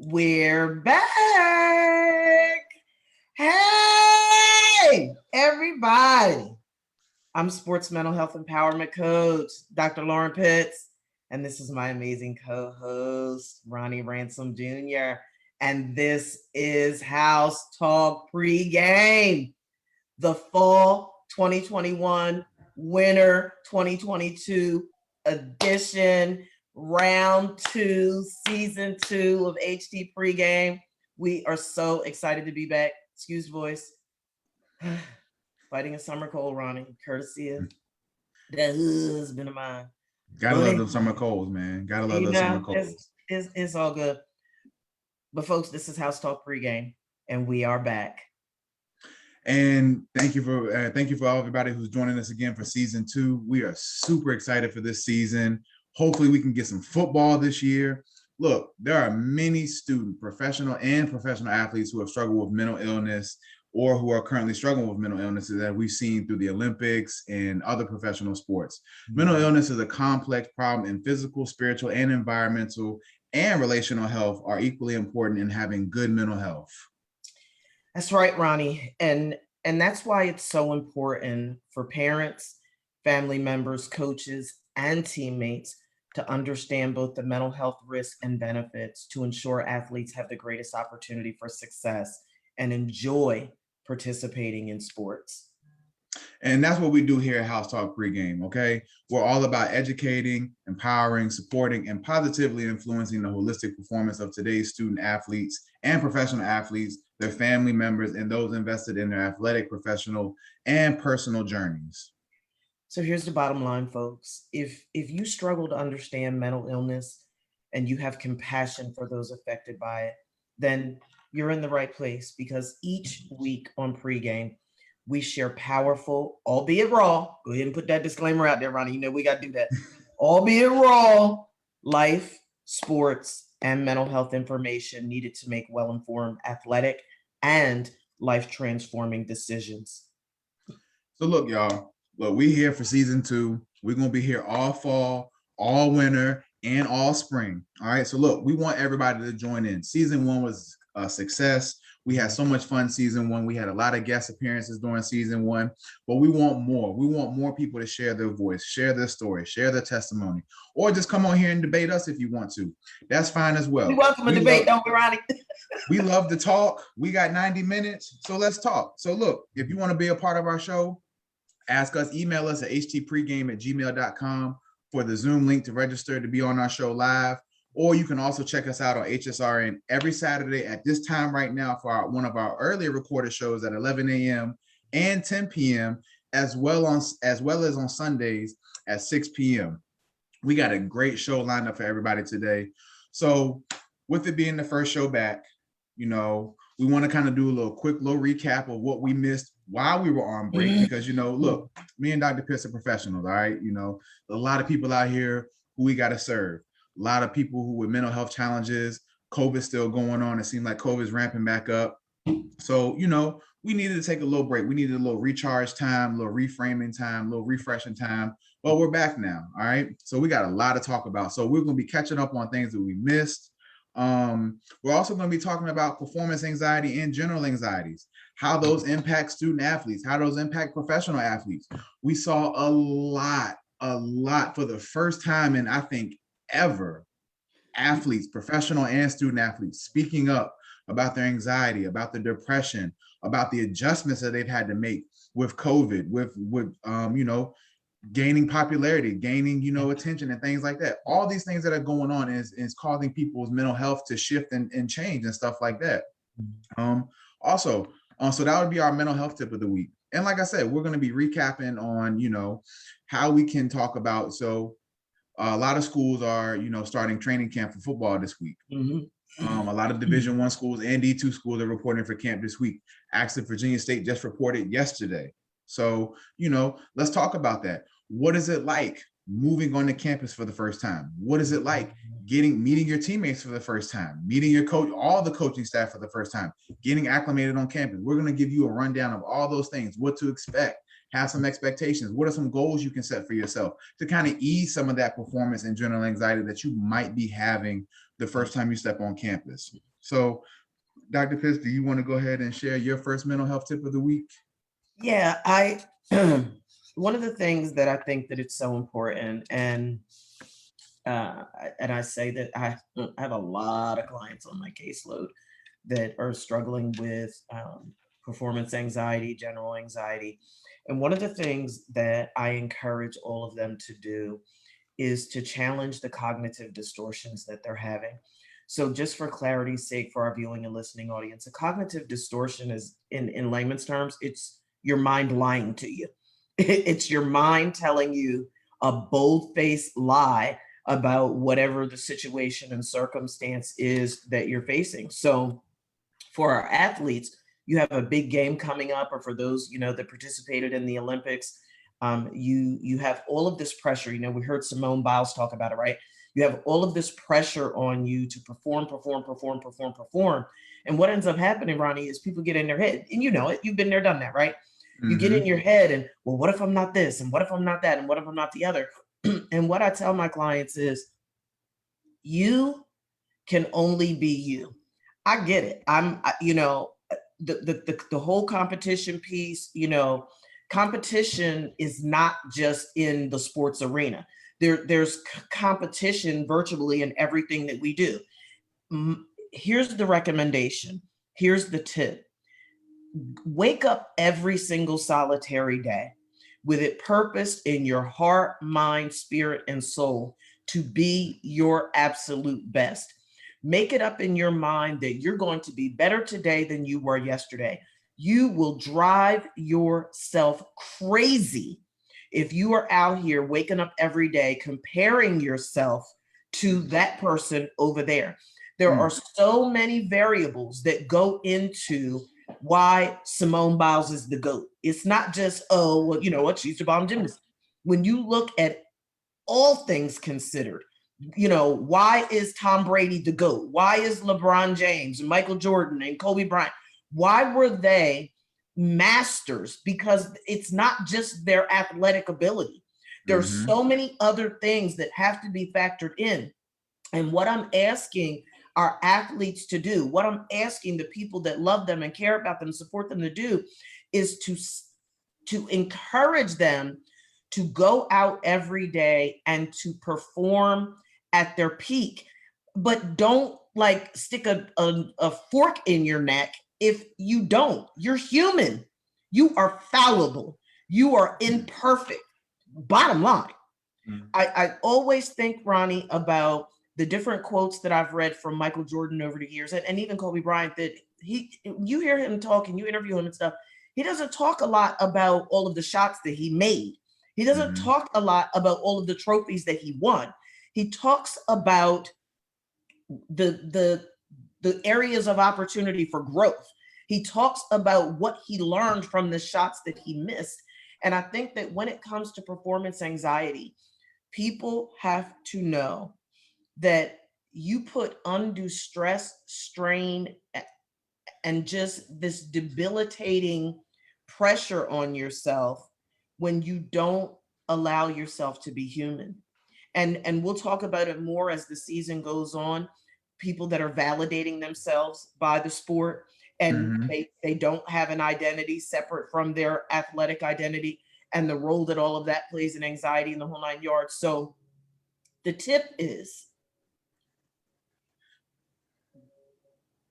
We're back. Hey, everybody. I'm sports mental health empowerment coach, Dr. Lauren Pitts, and this is my amazing co-host, Ronnie Ransome Jr. And this is House Talk Pregame, the fall 2021 winter 2022 edition, round 2, season 2 of HT Pregame. We are so excited to be back. Excuse voice. Fighting a summer cold, Ronnie, courtesy of the husband of mine. Gotta love those summer colds, man. Gotta love those summer colds. It's all good. But folks, this is House Talk Pregame, and we are back. And thank you for all everybody who's joining us again for season 2. We are super excited for this season. Hopefully we can get some football this year. Look, there are many professional athletes who have struggled with mental illness or who are currently struggling with mental illnesses that we've seen through the Olympics and other professional sports. Mm-hmm. Mental illness is a complex problem, and physical, spiritual, and environmental and relational health are equally important in having good mental health. That's right, Ronnie. And that's why it's so important for parents, family members, coaches, and teammates to understand both the mental health risks and benefits to ensure athletes have the greatest opportunity for success and enjoy participating in sports. And that's what we do here at House Talk Pregame, okay? We're all about educating, empowering, supporting, and positively influencing the holistic performance of today's student athletes and professional athletes, their family members, and those invested in their athletic, professional, and personal journeys. So here's the bottom line, folks. If you struggle to understand mental illness and you have compassion for those affected by it, then you're in the right place, because each week on Pregame, we share powerful, albeit raw, go ahead and put that disclaimer out there, Ronnie, you know we got to do that, albeit raw, life, sports, and mental health information needed to make well-informed athletic and life-transforming decisions. So look, y'all, we here for season 2. We're going to be here all fall, all winter, and all spring. All right. So look, we want everybody to join in. Season 1 was a success. We had so much fun season 1. We had a lot of guest appearances during season 1, but we want more. We want more people to share their voice, share their story, share their testimony, or just come on here and debate us if you want to. That's fine as well. We welcome a debate, don't we, Ronnie? We love to talk. We got 90 minutes, so let's talk. So look, if you want to be a part of our show, ask us, email us at htpregame@gmail.com for the Zoom link to register to be on our show live. Or you can also check us out on HSRN every Saturday at this time right now for one of our earlier recorded shows at 11 a.m. and 10 p.m., as well as on Sundays at 6 p.m. We got a great show lined up for everybody today. So with it being the first show back, we want to kind of do a quick recap of what we missed while we were on break, because, look, me and Dr. Pitts are professionals, all right? A lot of people out here who we got to serve. A lot of people who with mental health challenges, COVID's still going on. It seems like COVID's ramping back up. So, we needed to take a little break. We needed a little recharge time, a little reframing time, a little refreshing time. But we're back now, all right? So we got a lot to talk about. So we're going to be catching up on things that we missed. We're also going to be talking about performance anxiety and general anxieties, how those impact student athletes, how those impact professional athletes. We saw a lot for the first time in, I think, ever, athletes, professional and student athletes, speaking up about their anxiety, about their depression, about the adjustments that they've had to make with COVID, with gaining popularity, gaining, attention and things like that. All these things that are going on is causing people's mental health to shift and change and stuff like that. So that would be our mental health tip of the week. And like I said, we're going to be recapping on, how we can talk about, a lot of schools are, starting training camp for football this week. A lot of Division I schools and D2 schools are reporting for camp this week. Actually, Virginia State just reported yesterday. So, let's talk about that. What is it like moving on to campus for the first time? What is it like meeting your teammates for the first time, meeting your coach, all the coaching staff for the first time, getting acclimated on campus? We're going to give you a rundown of all those things, what to expect, have some expectations. What are some goals you can set for yourself to kind of ease some of that performance and general anxiety that you might be having the first time you step on campus. So, Dr. Pitts, do you want to go ahead and share your first mental health tip of the week? Yeah, one of the things that I think that it's so important, and I say that I have a lot of clients on my caseload that are struggling with performance anxiety, general anxiety. And one of the things that I encourage all of them to do is to challenge the cognitive distortions that they're having. So just for clarity's sake, for our viewing and listening audience, a cognitive distortion is, in layman's terms, it's your mind lying to you. It's your mind telling you a bold-faced lie about whatever the situation and circumstance is that you're facing. So for our athletes, you have a big game coming up, or for those, that participated in the Olympics, you have all of this pressure. We heard Simone Biles talk about it, right? You have all of this pressure on you to perform. And what ends up happening, Ronnie, is people get in their head, and you know it, you've been there, done that, right? You get in your head and, well, what if I'm not this? And what if I'm not that? And what if I'm not the other? And what I tell my clients is, you can only be you. I get it. The whole competition piece, competition is not just in the sports arena. There's competition virtually in everything that we do. Here's the recommendation. Here's the tip. Wake up every single solitary day with it purposed in your heart, mind, spirit, and soul to be your absolute best. Make it up in your mind that you're going to be better today than you were yesterday. You will drive yourself crazy if you are out here waking up every day comparing yourself to that person over there. There are so many variables that go into why Simone Biles is the GOAT. It's not just, oh, well, you know what, she's the bomb gymnast. When you look at all things considered, why is Tom Brady the GOAT? Why is LeBron James and Michael Jordan and Kobe Bryant? Why were they masters? Because it's not just their athletic ability. There's so many other things that have to be factored in. And what I'm asking our athletes to do, what I'm asking the people that love them and care about them, support them to do, is to encourage them to go out every day and to perform at their peak. But don't stick a fork in your neck if you don't. You're human. You are fallible. You are imperfect. Bottom line. I always think, Ronnie, about the different quotes that I've read from Michael Jordan over the years, and even Kobe Bryant, that you hear him talk and you interview him and stuff. He doesn't talk a lot about all of the shots that he made. He doesn't talk a lot about all of the trophies that he won. He talks about the areas of opportunity for growth. He talks about what he learned from the shots that he missed. And I think that when it comes to performance anxiety, people have to know that you put undue stress, strain, and just this debilitating pressure on yourself when you don't allow yourself to be human. And we'll talk about it more as the season goes on. People that are validating themselves by the sport, and they don't have an identity separate from their athletic identity, and the role that all of that plays in anxiety in the whole 9 yards. So the tip is,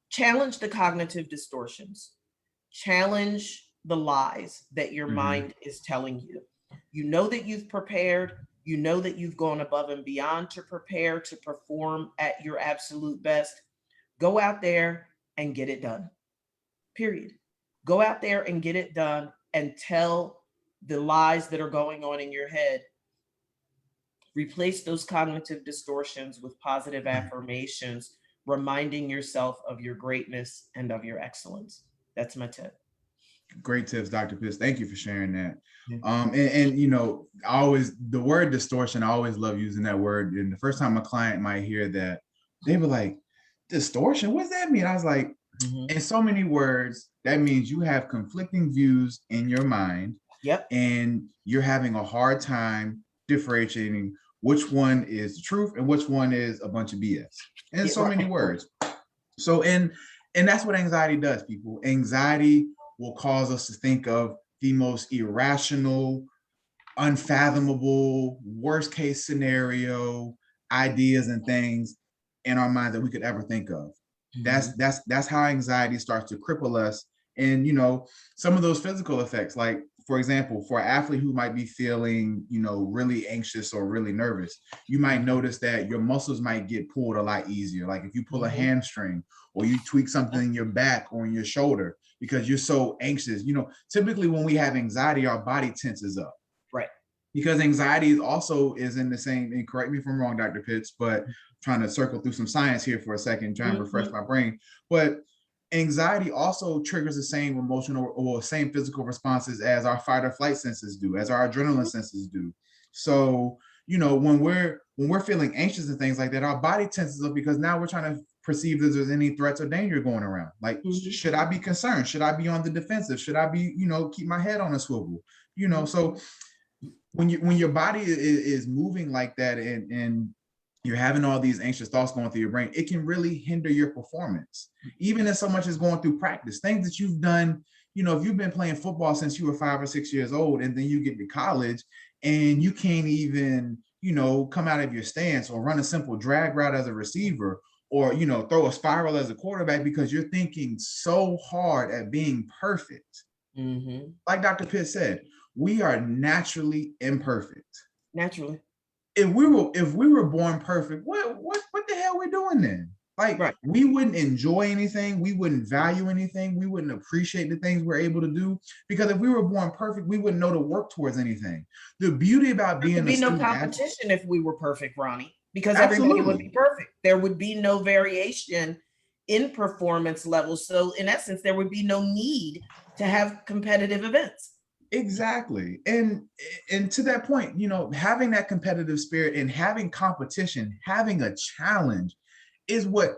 challenge the cognitive distortions, challenge the lies that your mind is telling you. You know that you've prepared, you know that you've gone above and beyond to prepare to perform at your absolute best. Go out there and get it done. Period. Go out there and get it done, and tell the lies that are going on in your head. Replace those cognitive distortions with positive affirmations, reminding yourself of your greatness and of your excellence. That's my tip. Great tips, Dr. Pitts. Thank you for sharing that. And always the word distortion, I always love using that word. And the first time a client might hear that, they were like, distortion, what does that mean? I was like, in so many words, that means you have conflicting views in your mind. Yep. And you're having a hard time differentiating which one is the truth and which one is a bunch of BS. in Yeah, so many words. So, and that's what anxiety does, people. Anxiety will cause us to think of the most irrational, unfathomable, worst case scenario ideas and things in our mind that we could ever think of. That's how anxiety starts to cripple us. And some of those physical effects, like for example, for an athlete who might be feeling really anxious or really nervous, you might notice that your muscles might get pulled a lot easier. Like if you pull a hamstring or you tweak something in your back or in your shoulder because you're so anxious. Typically when we have anxiety, our body tenses up. Right. Because anxiety also is in the same, and correct me if I'm wrong, Dr. Pitts, but I'm trying to circle through some science here for a second, trying to refresh my brain. But anxiety also triggers the same emotional or same physical responses as our fight or flight senses do, as our adrenaline senses do. So, when we're feeling anxious and things like that, our body tenses up because now we're trying to perceive if there's any threats or danger going around. Like, should I be concerned? Should I be on the defensive? Should I be, keep my head on a swivel? So when your body is moving like that and you're having all these anxious thoughts going through your brain, it can really hinder your performance, even as so much as going through practice, things that you've done. If you've been playing football since you were 5 or 6 years old, and then you get to college and you can't even, come out of your stance or run a simple drag route as a receiver or, throw a spiral as a quarterback because you're thinking so hard at being perfect. Like Dr. Pitt said, we are naturally imperfect. Naturally. If we were born perfect, what the hell are we doing then? Like, we wouldn't enjoy anything, we wouldn't value anything, we wouldn't appreciate the things we're able to do, because if we were born perfect, we wouldn't know to work towards anything. The beauty about being there would be no competition if we were perfect, Ronnie, because everybody would be perfect. There would be no variation in performance levels. So in essence, there would be no need to have competitive events. Exactly. And to that point, having that competitive spirit and having competition, having a challenge is what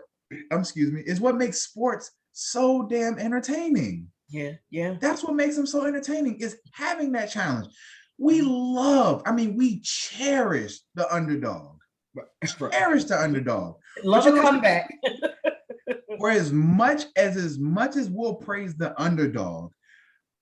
makes sports so damn entertaining. Yeah. That's what makes them so entertaining, is having that challenge. We cherish the underdog. Cherish the underdog. Love a comeback. For as much as we'll praise the underdog,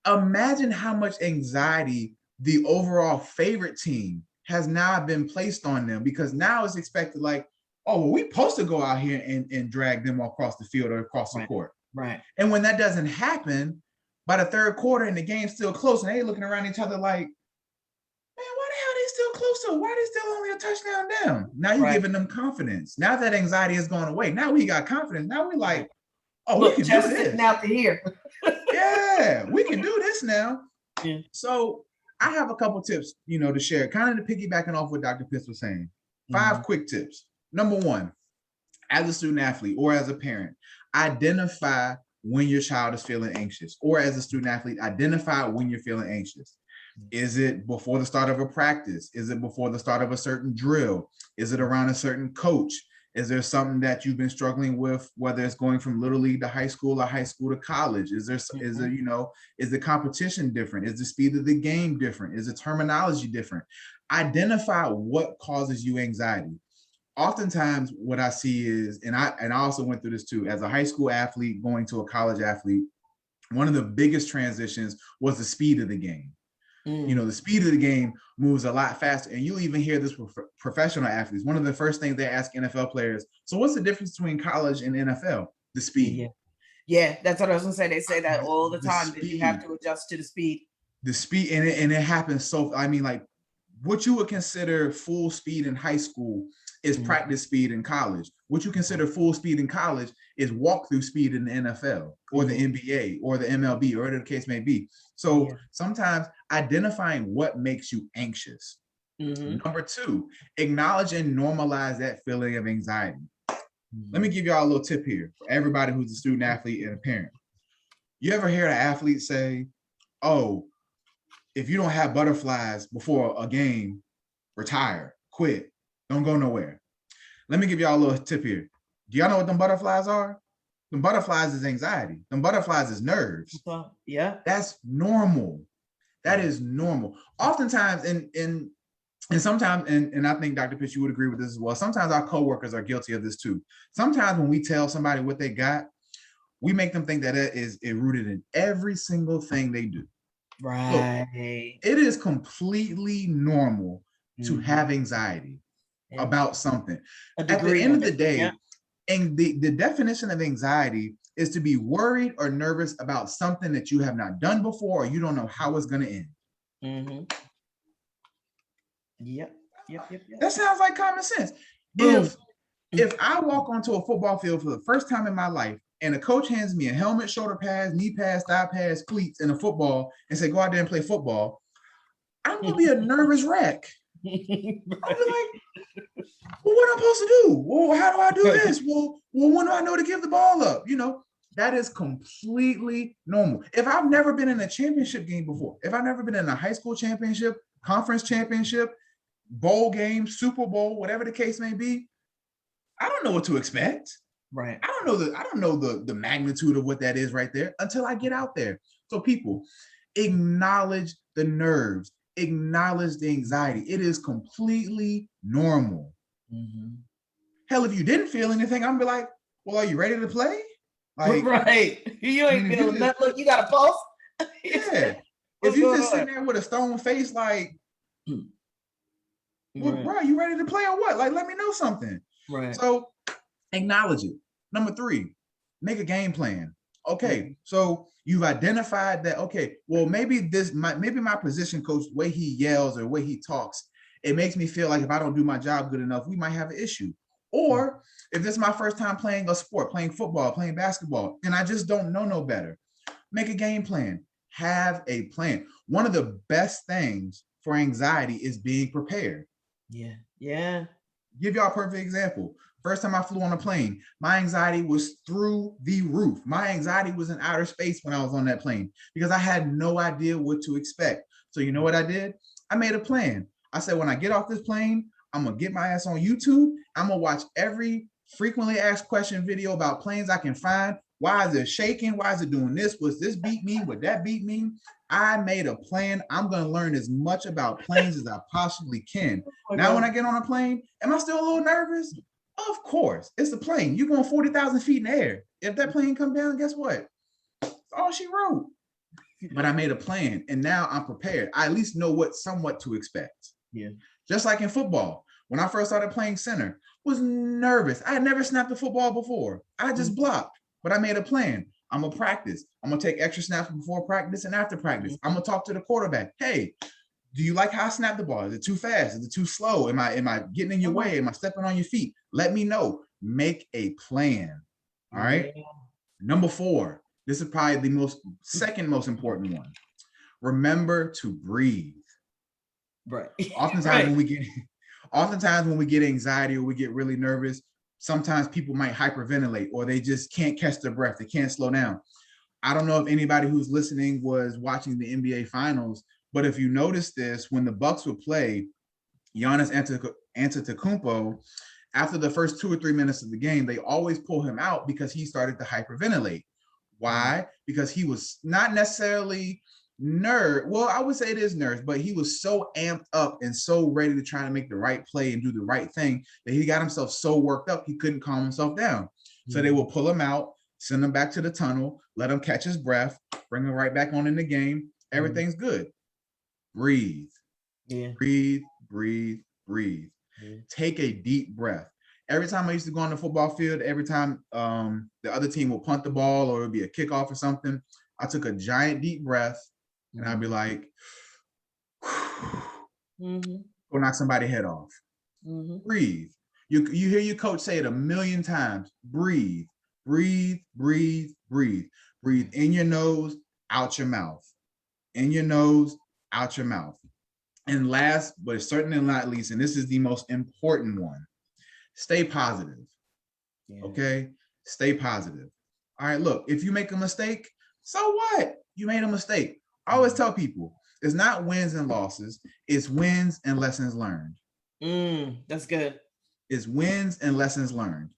imagine how much anxiety the overall favorite team has now been placed on them, because now it's expected like, oh, well, we're supposed to go out here and drag them across the field or across the court. Right. And when that doesn't happen, by the third quarter and the game's still close and they looking around each other like, man, why the hell are they still close to? Why are they still only a touchdown down? Now you're giving them confidence. Now that anxiety has gone away. Now we got confidence. Now we're like, oh, look, we can do this. Out to here. Yeah, we can do this now. Yeah. So I have a couple tips, to share, kind of to piggybacking off what Dr. Pitts was saying. 5 quick tips. Number 1, as a student athlete or as a parent, identify when your child is feeling anxious, or as a student athlete, identify when you're feeling anxious. Is it before the start of a practice? Is it before the start of a certain drill? Is it around a certain coach? Is there something that you've been struggling with, whether it's going from little league to high school or high school to college? Is the competition different? Is the speed of the game different? Is the terminology different? Identify what causes you anxiety. Oftentimes what I see is, and I also went through this too, as a high school athlete going to a college athlete, one of the biggest transitions was the speed of the game. The speed of the game moves a lot faster. And you even hear this with professional athletes. One of the first things they ask NFL players, so what's the difference between college and NFL? The speed. Yeah, that's what I was gonna say. They say that all the time, that you have to adjust to the speed. The speed, and it happens so, like what you would consider full speed in high school is practice speed in college. What you consider full speed in college is walkthrough speed in the NFL or the NBA or the MLB, or whatever the case may be. So sometimes identifying what makes you anxious. Number 2, acknowledge and normalize that feeling of anxiety. Let me give y'all a little tip here for everybody who's a student athlete and a parent. You ever hear an athlete say, oh, if you don't have butterflies before a game, retire, quit, don't go nowhere. Let me give y'all a little tip here. Do y'all know what them butterflies are? Them butterflies is anxiety. Them butterflies is nerves. Yeah. That's normal. That is normal. Oftentimes, and And sometimes, and I think Dr. Pitts, you would agree with this as well. Sometimes our coworkers are guilty of this too. Sometimes when we tell somebody what they got, we make them think that it is rooted in every single thing they do. Right. Look, it is completely normal to have anxiety about something. At the end of the day, and the definition of anxiety is to be worried or nervous about something that you have not done before or you don't know how it's going to end. Yep. That sounds like common sense. Boom. If I walk onto a football field for the first time in my life and a coach hands me a helmet, shoulder pads, knee pads, thigh pads, cleats, and a football and say, go out there and play football, I'm going to be a nervous wreck. I'll be like, well, what am I supposed to do? Well, how do I do this? Well, when do I know to give the ball up? You know, that is completely normal. If I've never been in a championship game before, if I've never been in a high school championship, conference championship, bowl game, Super Bowl, whatever the case may be, I don't know what to expect. Right. I don't know the magnitude of what that is right there until I get out there. So people, acknowledge the nerves, acknowledge the anxiety. It is completely normal. Hell, if you didn't feel anything, I'm gonna be like, well, are you ready to play? Like, right. You ain't feeling that. Look, you got a pulse. Yeah. If you just sitting there with a stone face, like, well, bro, you ready to play or what? Like, let me know something. Right. So acknowledge it. Number 3, make a game plan. Okay, so you've identified that, okay, well, maybe my position coach, the way he yells or the way he talks, it makes me feel like if I don't do my job good enough, we might have an issue. Or if this is my first time playing a sport, playing football, playing basketball, and I just don't know no better, make a game plan. Have a plan. One of the best things for anxiety is being prepared. Yeah. Give y'all a perfect example. First time I flew on a plane, my anxiety was through the roof. My anxiety was in outer space when I was on that plane because I had no idea what to expect. So you know what I did? I made a plan. I said, when I get off this plane, I'm going to get my ass on YouTube. I'm going to watch every frequently asked question video about planes I can find. Why is it shaking? Why is it doing this? What's this beat mean? What that beat mean? I made a plan. I'm going to learn as much about planes as I possibly can. Now, when I get on a plane, am I still a little nervous? Of course. It's a plane. You're going 40,000 feet in the air. If that plane come down, guess what? It's all she wrote. But I made a plan, and now I'm prepared. I at least know somewhat to expect. Yeah. Just like in football. When I first started playing center, was nervous. I had never snapped a football before. I just blocked. But I made a plan. I'm going to practice. I'm going to take extra snaps before practice and after practice. I'm going to talk to the quarterback. Hey, do you like how I snap the ball? Is it too fast? Is it too slow? Am I getting in your way? Am I stepping on your feet? Let me know. Make a plan. All right. Number 4. This is probably the second most important one. Remember to breathe. Right. Oftentimes when we get anxiety or we get really nervous, sometimes people might hyperventilate or they just can't catch their breath. They can't slow down. I don't know if anybody who's listening was watching the NBA finals, but if you notice this, when the Bucks would play, Giannis Antetokounmpo, after the first 2 or 3 minutes of the game, they always pull him out because he started to hyperventilate. Why? Because he was not necessarily well, I would say it is nerves, but he was so amped up and so ready to try to make the right play and do the right thing that he got himself so worked up he couldn't calm himself down. So they will pull him out, send him back to the tunnel, let him catch his breath, bring him right back on in the game. Everything's good. Breathe. Breathe. Take a deep breath. Every time I used to go on the football field, every time the other team will punt the ball or it would be a kickoff or something, I took a giant deep breath and I'd be like, go knock somebody's head off. Breathe. You hear your coach say it a million times. Breathe, breathe, breathe, breathe. Breathe in your nose, out your mouth. In your nose, out your mouth. And last, but certainly not least, and this is the most important one, stay positive. Okay? Stay positive. All right, look, if you make a mistake, so what? You made a mistake. I always tell people, it's not wins and losses, it's wins and lessons learned. That's good. It's wins and lessons learned.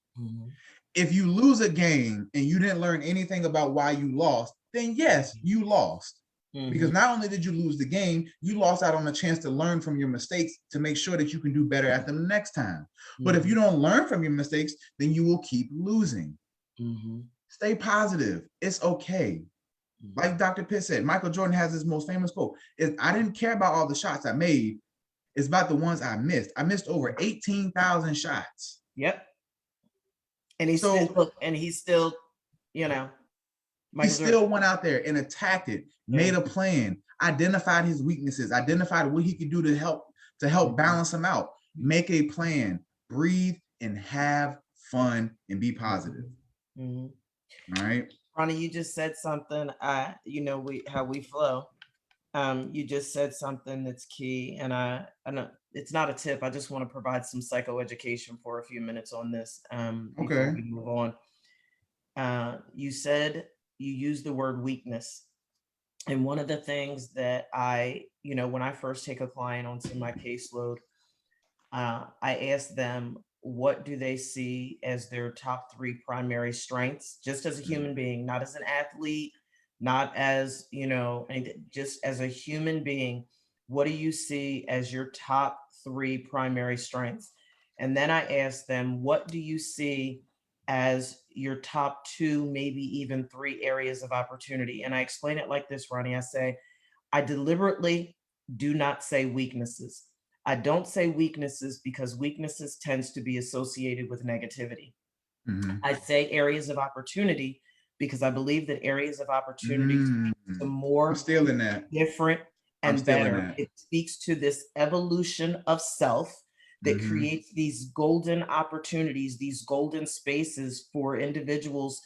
If you lose a game and you didn't learn anything about why you lost, then yes, you lost. Because not only did you lose the game, you lost out on a chance to learn from your mistakes to make sure that you can do better at them next time. But if you don't learn from your mistakes, then you will keep losing. Stay positive. It's okay. Like Dr. Pitt said, Michael Jordan has his most famous quote: "I didn't care about all the shots I made. It's about the ones I missed. I missed over 18,000 shots." Yep. And he's still, you know, he still went out there and attacked it, made a plan, identified his weaknesses, identified what he could do to help balance them out. Make a plan, breathe, and have fun and be positive. All right. Ronnie, you just said something. How we flow. You just said something that's key, and I know it's not a tip. I just want to provide some psychoeducation for a few minutes on this. Before we move on. You said you used the word weakness, and one of the things that when I first take a client onto my caseload, I ask them, what do they see as their top 3 primary strengths, just as a human being, not as an athlete, not as, just as a human being. What do you see as your top 3 primary strengths? And then I ask them, what do you see as your top 2, maybe even 3 areas of opportunity? And I explain it like this, Ronnie. I say, I deliberately do not say weaknesses. I don't say weaknesses because weaknesses tends to be associated with negativity. I say areas of opportunity because I believe that areas of opportunity speak to more different and better. It speaks to this evolution of self that creates these golden opportunities, these golden spaces for individuals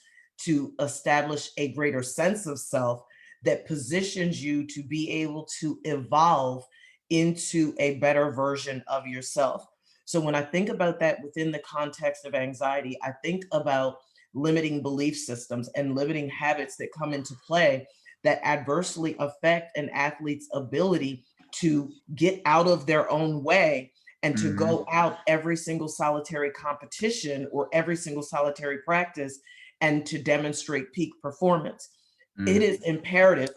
to establish a greater sense of self that positions you to be able to evolve into a better version of yourself. So when I think about that within the context of anxiety, I think about limiting belief systems and limiting habits that come into play that adversely affect an athlete's ability to get out of their own way and to go out every single solitary competition or every single solitary practice and to demonstrate peak performance. It is imperative.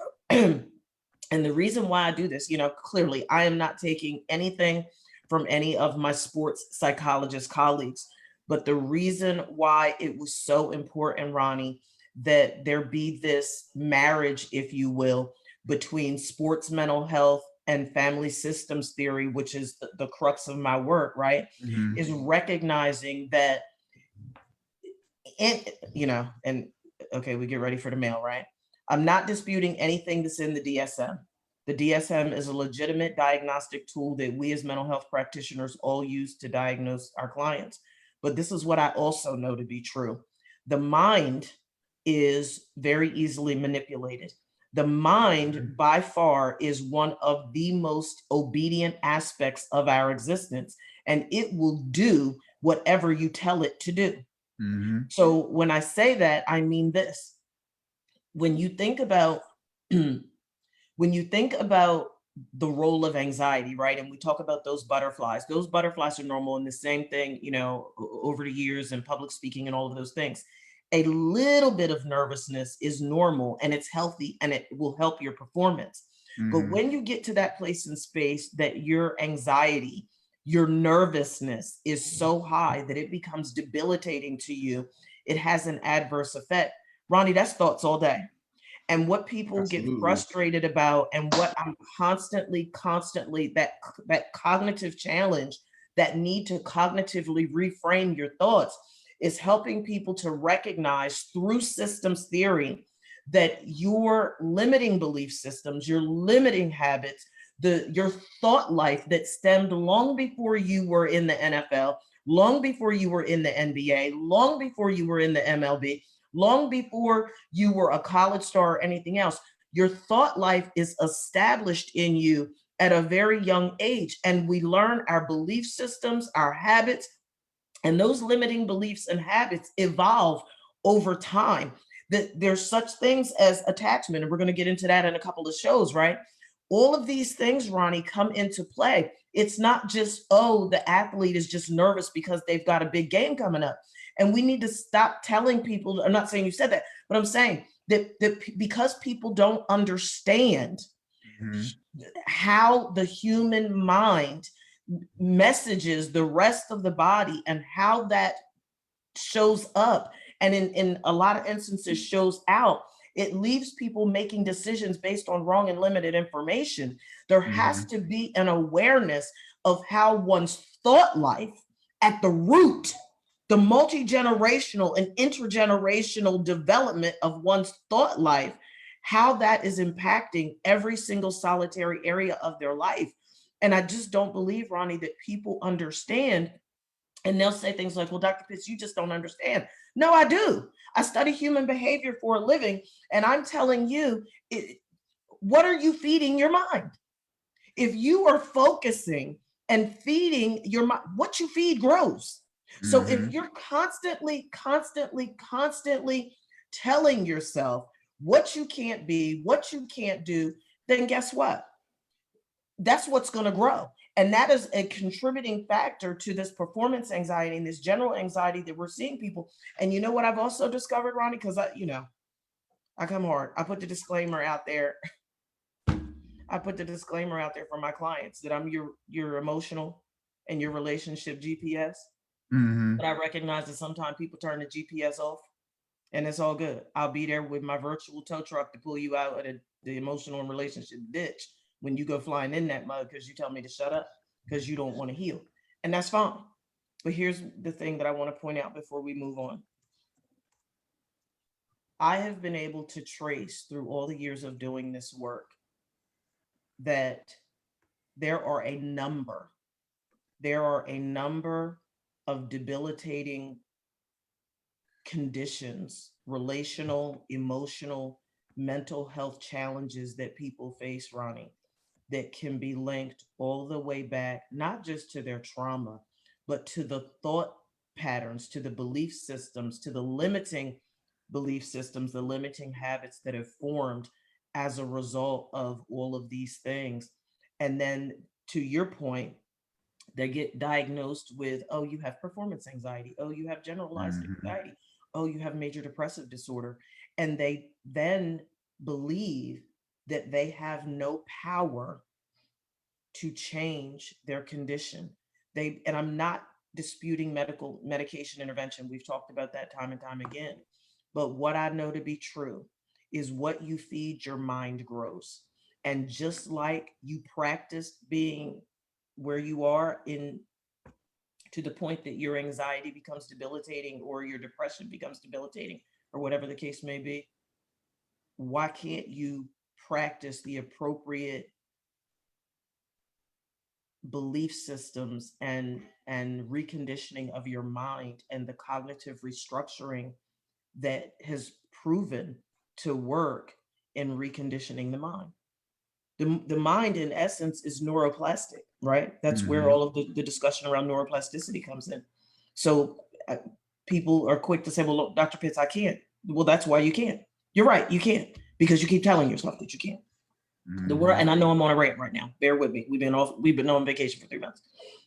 And the reason why I do this, clearly I am not taking anything from any of my sports psychologist colleagues, but the reason why it was so important, Ronnie, that there be this marriage, if you will, between sports mental health and family systems theory, which is the crux of my work, right, is recognizing that, and okay, we get ready for the mail, right? I'm not disputing anything that's in the DSM. The DSM is a legitimate diagnostic tool that we as mental health practitioners all use to diagnose our clients. But this is what I also know to be true. The mind is very easily manipulated. The mind, by far, is one of the most obedient aspects of our existence, and it will do whatever you tell it to do. So when I say that, I mean this. When you think about the role of anxiety, right? And we talk about those butterflies are normal, and the same thing, over the years and public speaking and all of those things. A little bit of nervousness is normal and it's healthy and it will help your performance. But when you get to that place in space that your anxiety, your nervousness is so high that it becomes debilitating to you, it has an adverse effect. Ronnie, that's thoughts all day. And what people get frustrated about, and what I'm constantly, that cognitive challenge, that need to cognitively reframe your thoughts, is helping people to recognize through systems theory that your limiting belief systems, your limiting habits, your thought life that stemmed long before you were in the NFL, long before you were in the NBA, long before you were in the MLB, long before you were a college star or anything else. Your thought life is established in you at a very young age. And we learn our belief systems, our habits, and those limiting beliefs and habits evolve over time. That there's such things as attachment, and we're going to get into that in a couple of shows, right? All of these things, Ronnie, come into play. It's not just, the athlete is just nervous because they've got a big game coming up. And we need to stop telling people, I'm not saying you said that, but I'm saying because people don't understand Mhm. how the human mind messages the rest of the body and how that shows up, and in a lot of instances shows out, it leaves people making decisions based on wrong and limited information. There has to be an awareness of how one's thought life at the root, the multi-generational and intergenerational development of one's thought life, how that is impacting every single solitary area of their life. And I just don't believe, Ronnie, that people understand. And they'll say things like, well, Dr. Pitts, you just don't understand. No, I do. I study human behavior for a living. And I'm telling you, what are you feeding your mind? If you are focusing and feeding your mind, what you feed grows. So if you're constantly telling yourself what you can't be, what you can't do, then guess what? That's what's going to grow. And that is a contributing factor to this performance anxiety and this general anxiety that we're seeing people. And you know what I've also discovered, Ronnie, because I come hard. I put the disclaimer out there. I put the disclaimer out there for my clients that I'm your emotional and your relationship GPS. But I recognize that sometimes people turn the GPS off, and it's all good. I'll be there with my virtual tow truck to pull you out of the emotional and relationship ditch when you go flying in that mud because you tell me to shut up because you don't want to heal. And that's fine. But here's the thing that I want to point out before we move on. I have been able to trace through all the years of doing this work that there are a number of debilitating conditions, relational, emotional, mental health challenges that people face, Ronnie, that can be linked all the way back, not just to their trauma, but to the thought patterns, to the belief systems, to the limiting belief systems, the limiting habits that have formed as a result of all of these things. And then to your point, they get diagnosed with, oh, you have performance anxiety. Oh, you have generalized anxiety. Oh, you have major depressive disorder. And they then believe that they have no power to change their condition. And I'm not disputing medication intervention. We've talked about that time and time again. But what I know to be true is what you feed your mind grows. And just like you practice being where you are in to the point that your anxiety becomes debilitating or your depression becomes debilitating or whatever the case may be, why can't you practice the appropriate belief systems and reconditioning of your mind and the cognitive restructuring that has proven to work in reconditioning the mind? The mind, in essence, is neuroplastic, right? That's where all of the discussion around neuroplasticity comes in. So people are quick to say, well, look, Dr. Pitts, I can't. Well, that's why you can't. You're right, you can't, because you keep telling yourself that you can't. The world, and I know I'm on a rant right now. Bear with me. We've been on vacation for 3 months.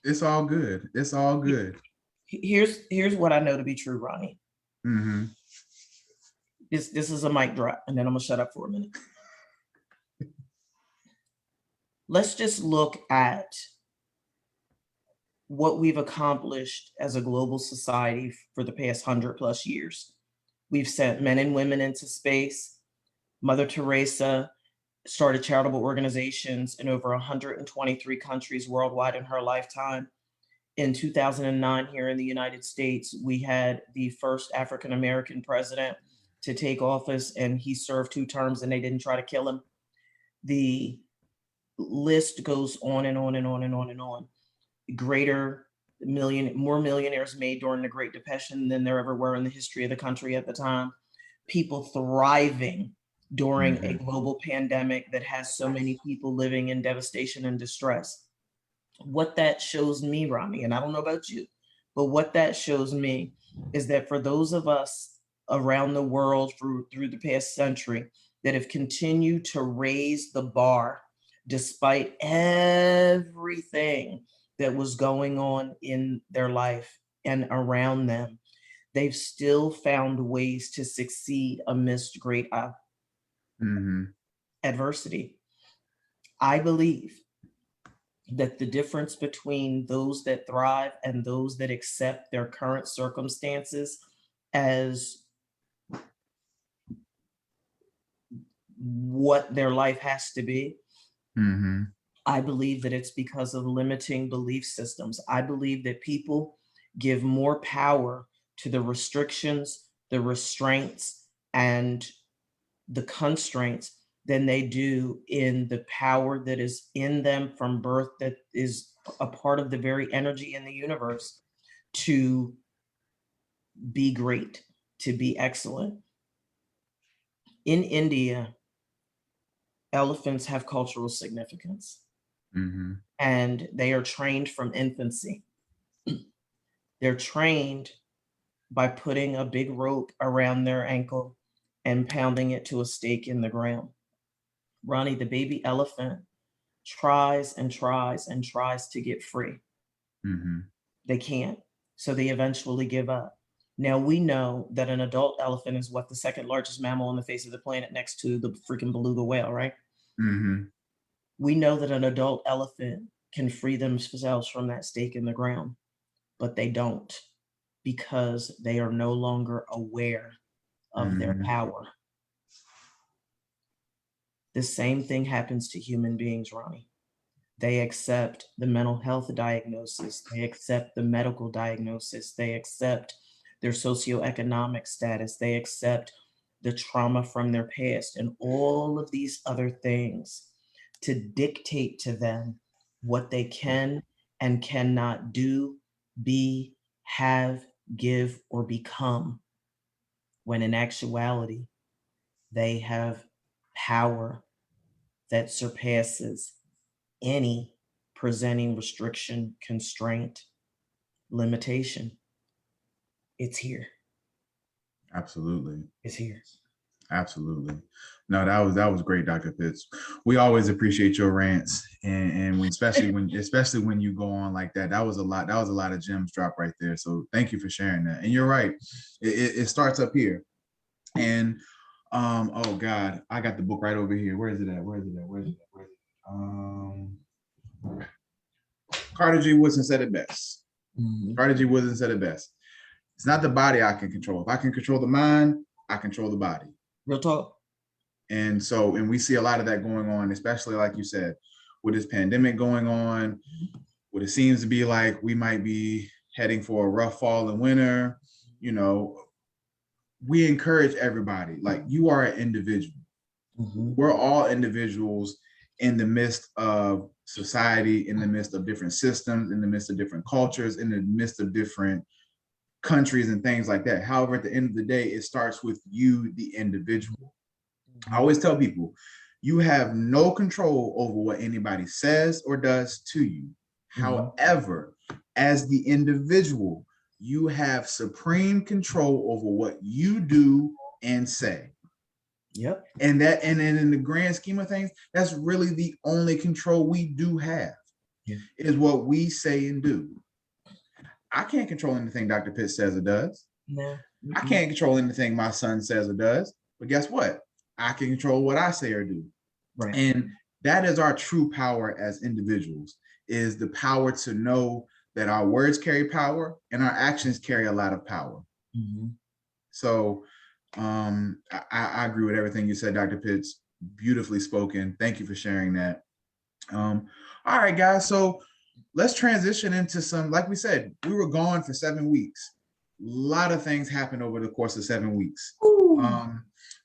It's all good. It's all good. Here's what I know to be true, Ronnie. This is a mic drop, and then I'm gonna shut up for a minute. Let's just look at what we've accomplished as a global society for the past 100+ years. We've sent men and women into space. Mother Teresa started charitable organizations in over 123 countries worldwide in her lifetime. In 2009, here in the United States, we had the first African-American president to take office, and he served 2 terms and they didn't try to kill him. The list goes on and on and on and on and on. More millionaires made during the Great Depression than there ever were in the history of the country at the time. People thriving during a global pandemic that has so many people living in devastation and distress. What that shows me, Ronnie, and I don't know about you, but what that shows me is that for those of us around the world through the past century that have continued to raise the bar despite everything that was going on in their life and around them, they've still found ways to succeed amidst great adversity. I believe that the difference between those that thrive and those that accept their current circumstances as what their life has to be, I believe that it's because of limiting belief systems. I believe that people give more power to the restrictions, the restraints, and the constraints than they do in the power that is in them from birth, that is a part of the very energy in the universe to be great, to be excellent. In India, elephants have cultural significance, and they are trained from infancy. They're trained by putting a big rope around their ankle and pounding it to a stake in the ground. Ronnie, the baby elephant tries and tries and tries to get free. They can't, so they eventually give up. Now we know that an adult elephant is what, the second largest mammal on the face of the planet, next to the freaking beluga whale, right? We know that an adult elephant can free themselves from that stake in the ground, but they don't, because they are no longer aware of their power. The same thing happens to human beings, Ronnie. They accept the mental health diagnosis, they accept the medical diagnosis, they accept their socioeconomic status, they accept the trauma from their past, and all of these other things to dictate to them what they can and cannot do, be, have, give, or become, when in actuality, they have power that surpasses any presenting restriction, constraint, limitation. It's here. Absolutely. It's here. Absolutely. No, that was great, Dr. Pitts. We always appreciate your rants, and especially when you go on like that. That was a lot of gems dropped right there. So thank you for sharing that. And you're right. It starts up here. And oh God, I got the book right over here. Where is it at? Carter G. Woodson said it best. Carter G. Woodson said it best. It's not the body I can control. If I can control the mind, I control the body. Real talk. And we see a lot of that going on, especially like you said, with this pandemic going on, what it seems to be like we might be heading for a rough fall and winter. You know, we encourage everybody, like, you are an individual. We're all individuals in the midst of society, in the midst of different systems, in the midst of different cultures, in the midst of different countries and things like that. However, at the end of the day, it starts with you, the individual. I always tell people, you have no control over what anybody says or does to you. However, as the individual, you have supreme control over what you do and say. Yep. And in the grand scheme of things, that's really the only control we do have, is what we say and do. I can't control anything Dr. Pitt says or does. No. I can't control anything my son says or does. But guess what? I can control what I say or do. Right. And that is our true power as individuals, is the power to know that our words carry power and our actions carry a lot of power. So I agree with everything you said, Dr. Pitts. Beautifully spoken. Thank you for sharing that. All right, guys. So let's transition into some, like we said, we were gone for 7 weeks. A lot of things happened over the course of 7 weeks.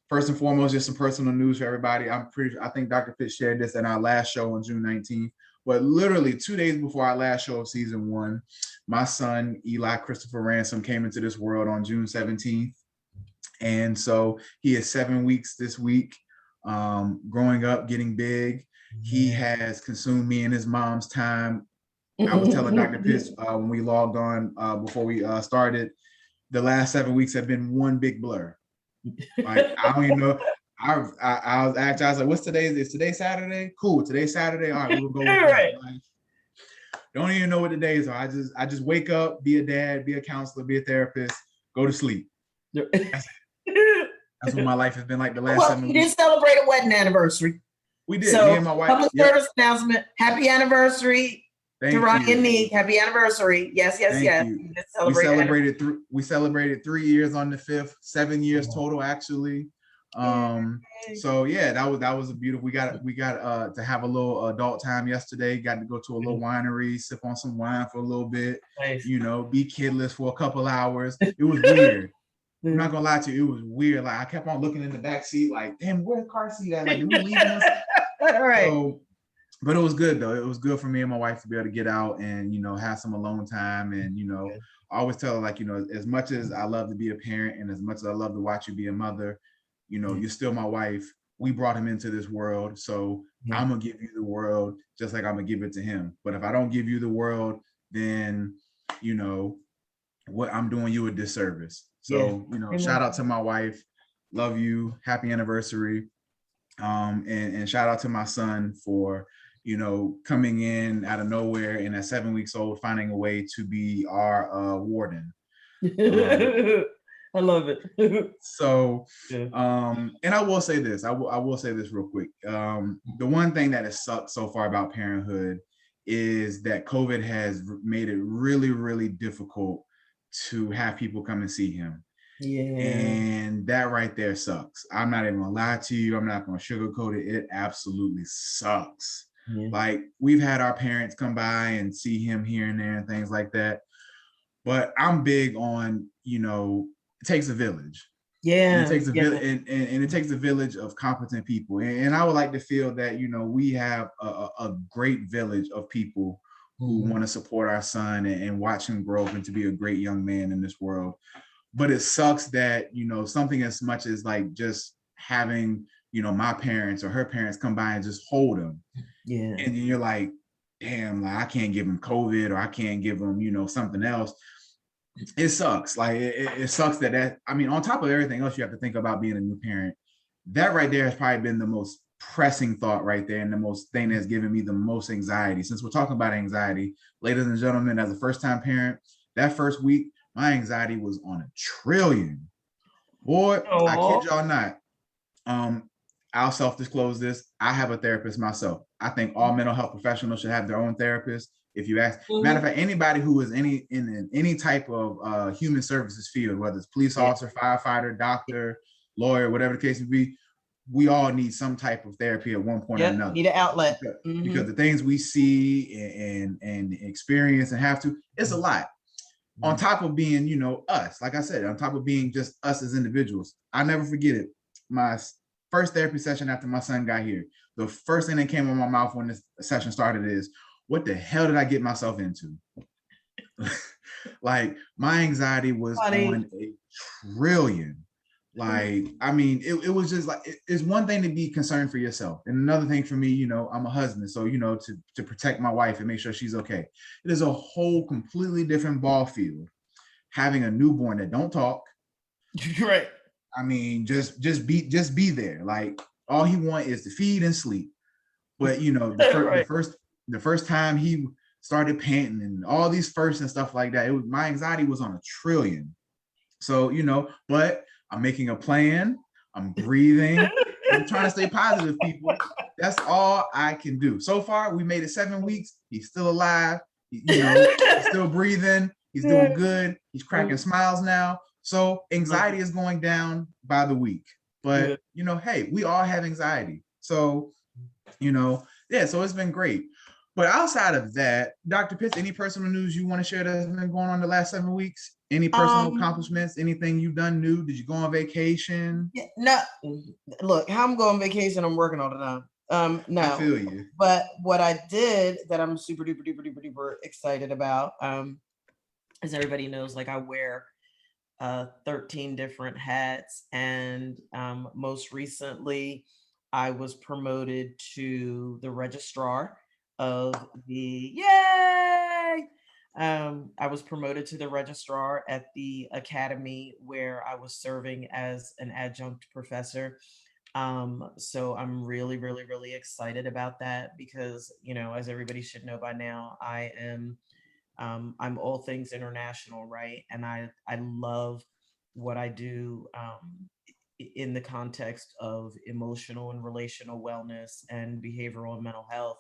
First and foremost, just some personal news for everybody. I think Dr. Pitts shared this in our last show on June 19th, but literally 2 days before our last show of season 1, my son, Eli Christopher Ransome, came into this world on June 17th. And so he is 7 weeks this week, growing up, getting big. He has consumed me and his mom's time. I was telling Dr. Pitts when we logged on before we started, the last 7 weeks have been one big blur. Like, I don't even know. I was like, what's today? Is today Saturday? Cool. Today's Saturday. All right, we'll go with that. Like, don't even know what the days are. I just wake up, be a dad, be a counselor, be a therapist, go to sleep. That's what my life has been like the last Well, 7 you weeks. did celebrate a wedding anniversary. We did. So, me and my wife. public service announcement. Happy anniversary to Ronnie and Neek. Happy anniversary. Yes. Thank you. We celebrated 3 years on the 5th, 7 years total actually. So yeah, that was a beautiful. We got to have a little adult time yesterday. Got to go to a little winery, sip on some wine for a little bit. Nice. You know, be kidless for a couple hours. It was weird. I'm not gonna lie to you, it was weird. Like I kept on looking in the back seat, like, damn, where's the car seat at? Like, did we leave this? All right. So, but it was good though. It was good for me and my wife to be able to get out and, you know, have some alone time. And, you know, I always tell her, like, you know, as much as I love to be a parent and as much as I love to watch you be a mother, you know, you're still my wife. We brought him into this world. So I'm gonna give you the world just like I'm gonna give it to him. But if I don't give you the world, then, you know, what I'm doing you a disservice. So, you know, shout out to my wife. Love you. Happy anniversary. And shout out to my son for, you know, coming in out of nowhere and at 7 weeks old, finding a way to be our warden. I love it. So, and I will say this, I will say this real quick. The one thing that has sucked so far about parenthood is that COVID has made it really, really difficult to have people come and see him. And that right there sucks. I'm not even gonna lie to you. I'm not gonna sugarcoat it. It absolutely sucks. Like we've had our parents come by and see him here and there and things like that. But I'm big on, you know, it takes a village. And it takes a village, and it takes a village of competent people. And I would like to feel that, you know, we have a great village of people who want to support our son and watch him grow up and to be a great young man in this world. But it sucks that, you know, something as much as like just having, you know, my parents or her parents come by and just hold him. And you're like, damn, like I can't give him COVID or I can't give him, you know, something else. It sucks. Like it sucks that I mean, on top of everything else you have to think about being a new parent, that right there has probably been the most pressing thought right there and the most thing that's given me the most anxiety. Since we're talking about anxiety, ladies and gentlemen, as a first-time parent, that first week, my anxiety was on a trillion. Boy, I kid y'all not. I'll self-disclose this. I have a therapist myself. I think all mental health professionals should have their own therapist. If you ask, matter of fact, anybody who is in any type of human services field, whether it's police officer, firefighter, doctor, lawyer, whatever the case may be, we all need some type of therapy at one point or another. Need an outlet. Because the things we see and experience and have to, it's a lot. On top of being, you know, us, like I said, on top of being just us as individuals. I'll never forget it. My first therapy session after my son got here, the first thing that came out of my mouth when this session started is, what the hell did I get myself into? Like my anxiety was on a trillion. Like, I mean, it was just like, it's one thing to be concerned for yourself. And another thing for me, you know, I'm a husband. So, you know, to protect my wife and make sure she's okay. It is a whole completely different ball field. Having a newborn that don't talk. Right. I mean, just be there. Like all he wants is to feed and sleep. But you know, the first time he started panting and all these firsts and stuff like that, my anxiety was on a trillion. So, you know, but I'm making a plan. I'm breathing. I'm trying to stay positive, people. That's all I can do. So far, we made it 7 weeks. He's still alive. You know, he's still breathing. He's doing good. He's cracking smiles now. So anxiety is going down by the week. But, you know, hey, we all have anxiety. So, you know, yeah, so it's been great. But outside of that, Dr. Pitts, any personal news you want to share that's been going on the last 7 weeks? Any personal accomplishments? Anything you've done new? Did you go on vacation? No, look, how I'm going on vacation, I'm working all the time. No, I feel you. But what I did that I'm super duper excited about, as everybody knows, like I wear 13 different hats, and most recently I was promoted to the registrar of the I was promoted to the registrar at the academy where I was serving as an adjunct professor. So I'm really excited about that because, you know, as everybody should know by now, I'm all things international, right? And I love what I do in the context of emotional and relational wellness and behavioral and mental health.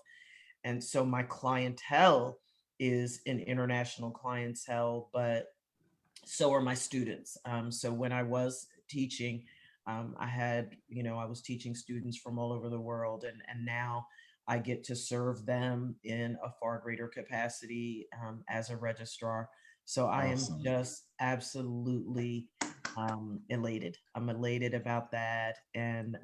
And so my clientele is an international clientele, but so are my students. So when I was teaching, I had, I was teaching students from all over the world, and now I get to serve them in a far greater capacity as a registrar. So I am Awesome. just absolutely elated. I'm elated about that, and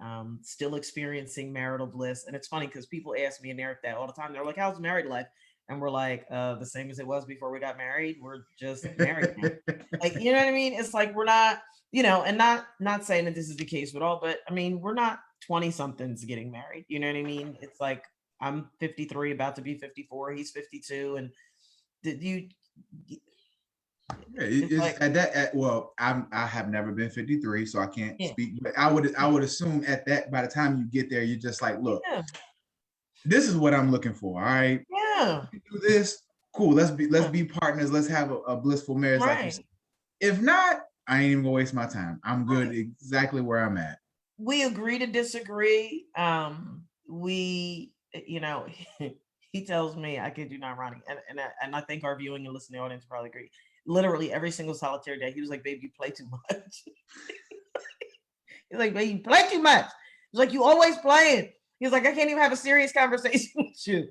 still experiencing marital bliss. And it's funny because people ask me and Eric that all the time. They're like, "How's married life?" And we're like, the same as it was before we got married. We're just married now. Like, you know what I mean? It's like we're not, and not saying that this is the case at all, but I mean, we're not 20 somethings getting married. You know what I mean? It's like I'm 53, about to be 54. He's 52, and did you? Yeah, It's it's like, well, I have never been 53, so I can't yeah, speak. But I would assume at that by the time you get there, you're just like, look, yeah, this is what I'm looking for. All right, yeah, you do this, cool. Let's yeah, be partners. Let's have a blissful marriage, like you said. right, If not, I ain't even gonna waste my time. I'm good right. exactly where I'm at. We agree to disagree. We, he tells me, I kid you not, Ronnie, and I think our viewing and listening audience probably agree. Literally every single solitary day, he was like, "Babe, you play too much." He's like, "Babe, you play too much." He's like, "You always playing." He's like, "I can't even have a serious conversation with you."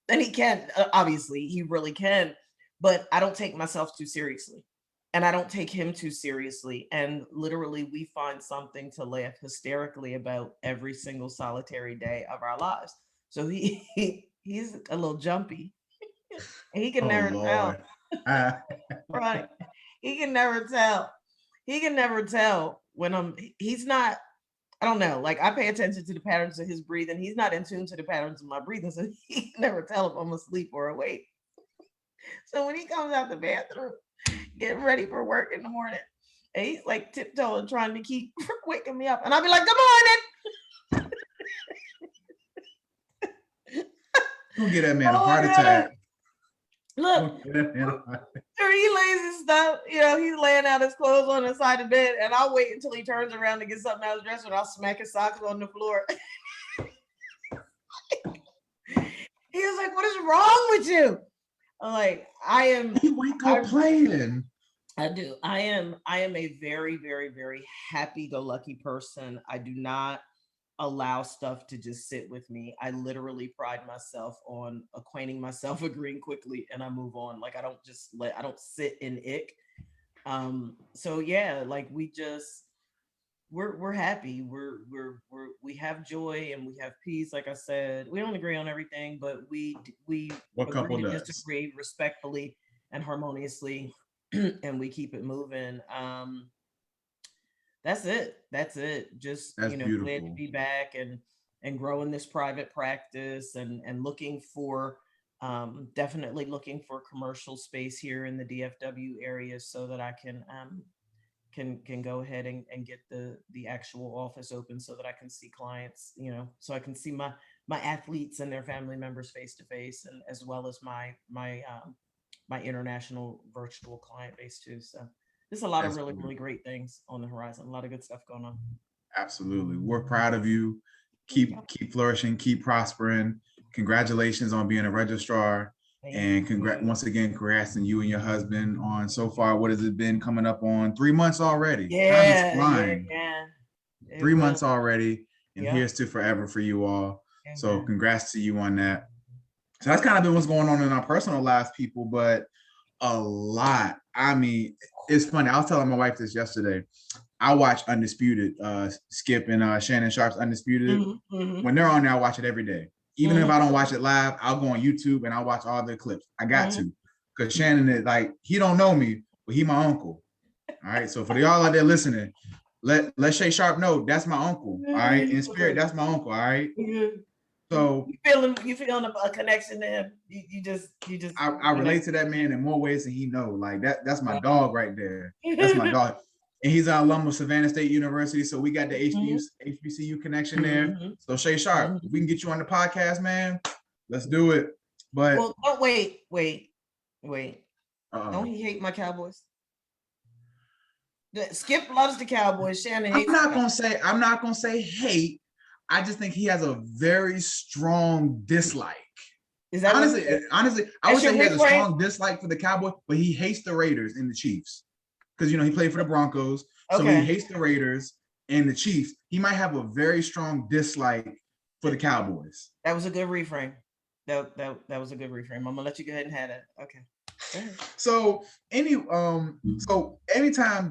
And he can, obviously, he really can, but I don't take myself too seriously. And I don't take him too seriously. And literally, we find something to laugh hysterically about every single solitary day of our lives. So he's a little jumpy, and he can Oh never tell. Lord. Uh, Right? He can never tell. He can never tell when he's not. I don't know. Like, I pay attention to the patterns of his breathing. He's not in tune to the patterns of my breathing, so he can never tell if I'm asleep or awake. So when he comes out the bathroom, getting ready for work in the morning, and he's like tiptoeing, trying to keep waking me up, and I'll be like, "Good morning." don't get that man a Oh heart my god! attack. Look, Don't get that man a heart attack. he lays his stuff. He's laying out his clothes on the side of the bed, and I'll wait until he turns around to get something out of his dresser, and I'll smack his socks on the floor. He was like, "What is wrong with you?" I'm like, He wake up I playing. I do. I am a very, very, very happy-go-lucky person. I do not allow stuff to just sit with me. I literally pride myself on acquainting myself, agreeing quickly, and I move on. Like, I don't sit in ick. So yeah, like we're happy. We have joy and we have peace. Like I said, we don't agree on everything, but we What agree couple to does? disagree respectfully and harmoniously, and we keep it moving. That's it. That's it. Just, That's glad to beautiful. be back and growing this private practice, and looking for definitely looking for commercial space here in the DFW area so that I can go ahead and get the actual office open so that I can see clients, so I can see my athletes and their family members face to face, and as well as my international virtual client base too. So there's a lot of That's really, really beautiful. great things on the horizon. A lot of good stuff going on. Absolutely. We're proud of you. Thank you. Keep flourishing, keep prospering. Congratulations on being a registrar. Thank And once again, congrats on you and your husband on so far. What has it been coming up on 3 months already? Time is Yeah, yeah, flying. yeah. It 3 months really, already. And yep. here's to forever for you all. So Amen. congrats to you on that. So that's kind of been what's going on in our personal lives, people, but a lot. I mean, it's funny. I was telling my wife this yesterday. I watch Undisputed, Skip and Shannon Sharp's Undisputed. Mm-hmm, mm-hmm, When they're on there, I watch it every day. Even if I mm-hmm, don't watch it live, I'll go on YouTube and I'll watch all the clips. I got mm-hmm. to, because Shannon is like, he don't know me, but he my uncle. All right. So for y'all out there listening, let Shay Sharp know that's my uncle. All right. In spirit, Okay. that's my uncle. All right. You So you feeling a connection to him. You just I relate connect. to that man in more ways than he know. Like that's my Yeah. dog right there. That's my dog. And he's an alum of Savannah State University. So we got the Mhm, HBCU connection there. mhm, So Shay Sharp, if we mhm. can get you on the podcast, man, let's do it. But Well, don't wait. uh Don't he hate my Cowboys? Skip loves the Cowboys. Shannon hates I'm not gonna say hate. I just think he has a very strong dislike. Is that honestly, I would say he has a strong dislike for the Cowboys, but he hates the Raiders and the Chiefs. Because he played for the Broncos. So he hates the Raiders and the Chiefs. He might have a very strong dislike for the Cowboys. That was a good reframe. That was a good reframe. I'm gonna let you go ahead and have that. Okay. So anytime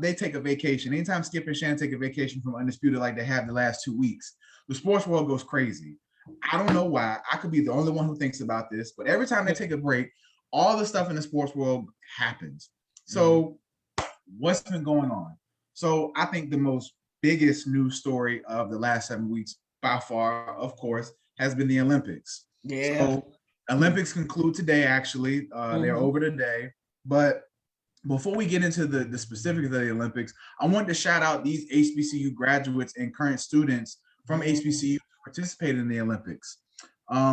they take a vacation, anytime Skip and Shannon take a vacation from Undisputed like they have the last 2 weeks, the sports world goes crazy. I don't know why. I could be the only one who thinks about this, but every time they take a break, all the stuff in the sports world happens. So what's been going on? So I think the most biggest news story of the last 7 weeks by far, of course, has been the Olympics. Yeah. So Olympics conclude today, actually. They're over today. But before we get into the specifics of the Olympics, I wanted to shout out these HBCU graduates and current students from HBCU who participated in the Olympics.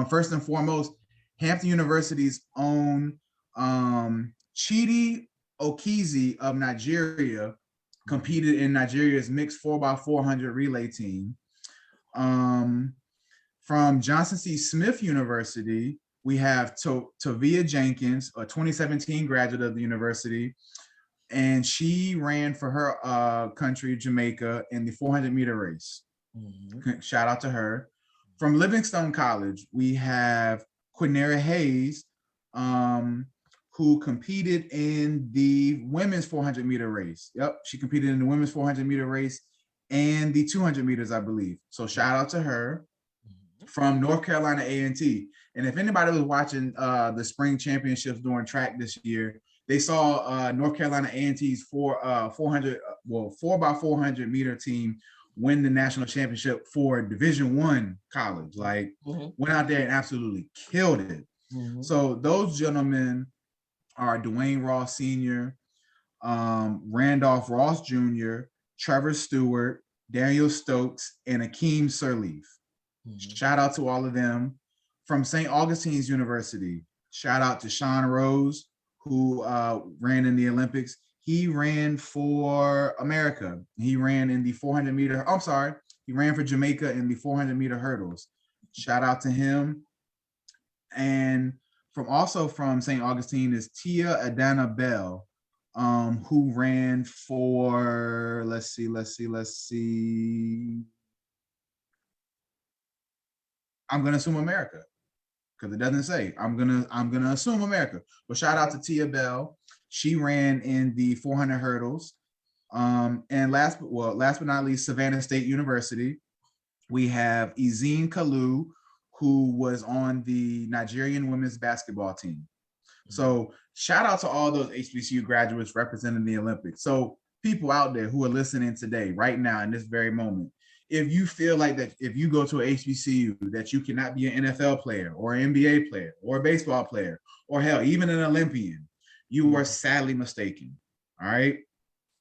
First and foremost, Hampton University's own Chidi Okizi of Nigeria competed in Nigeria's mixed 4x400 relay team. From Johnson C. Smith University, we have Tovia Jenkins, a 2017 graduate of the university, and she ran for her country, Jamaica, in the 400-meter race. Shout out to her. From Livingstone College, we have Quinera Hayes, who competed in the women's 400-meter race. Yep, she competed in the women's 400-meter race and the 200 meters, I believe. So shout out to her. From North Carolina A&T. And if anybody was watching the spring championships during track this year, they saw North Carolina A&T's 4x400 meter team win the national championship for Division I college. Like, went out there and absolutely killed it. So those gentlemen are Dwayne Ross Sr., Randolph Ross Jr., Trevor Stewart, Daniel Stokes, and Akeem Sirleaf. Shout out to all of them. From St. Augustine's University, shout out to Sean Rose, who ran in the Olympics. He ran for America. He ran in the 400-meter. I'm sorry. He ran for Jamaica in the 400-meter hurdles. Shout out to him. And from St. Augustine is Tia Adana Bell, who ran for, let's see. I'm gonna assume America, because it doesn't say. I'm gonna assume America. But shout out to Tia Bell. She ran in the 400 hurdles. And last but not least, Savannah State University. We have Ezine Kalu, who was on the Nigerian women's basketball team. So shout out to all those HBCU graduates representing the Olympics. So people out there who are listening today, right now, in this very moment, if you feel like that, if you go to a HBCU, that you cannot be an NFL player or an NBA player or a baseball player, or hell, even an Olympian, you are sadly mistaken. All right.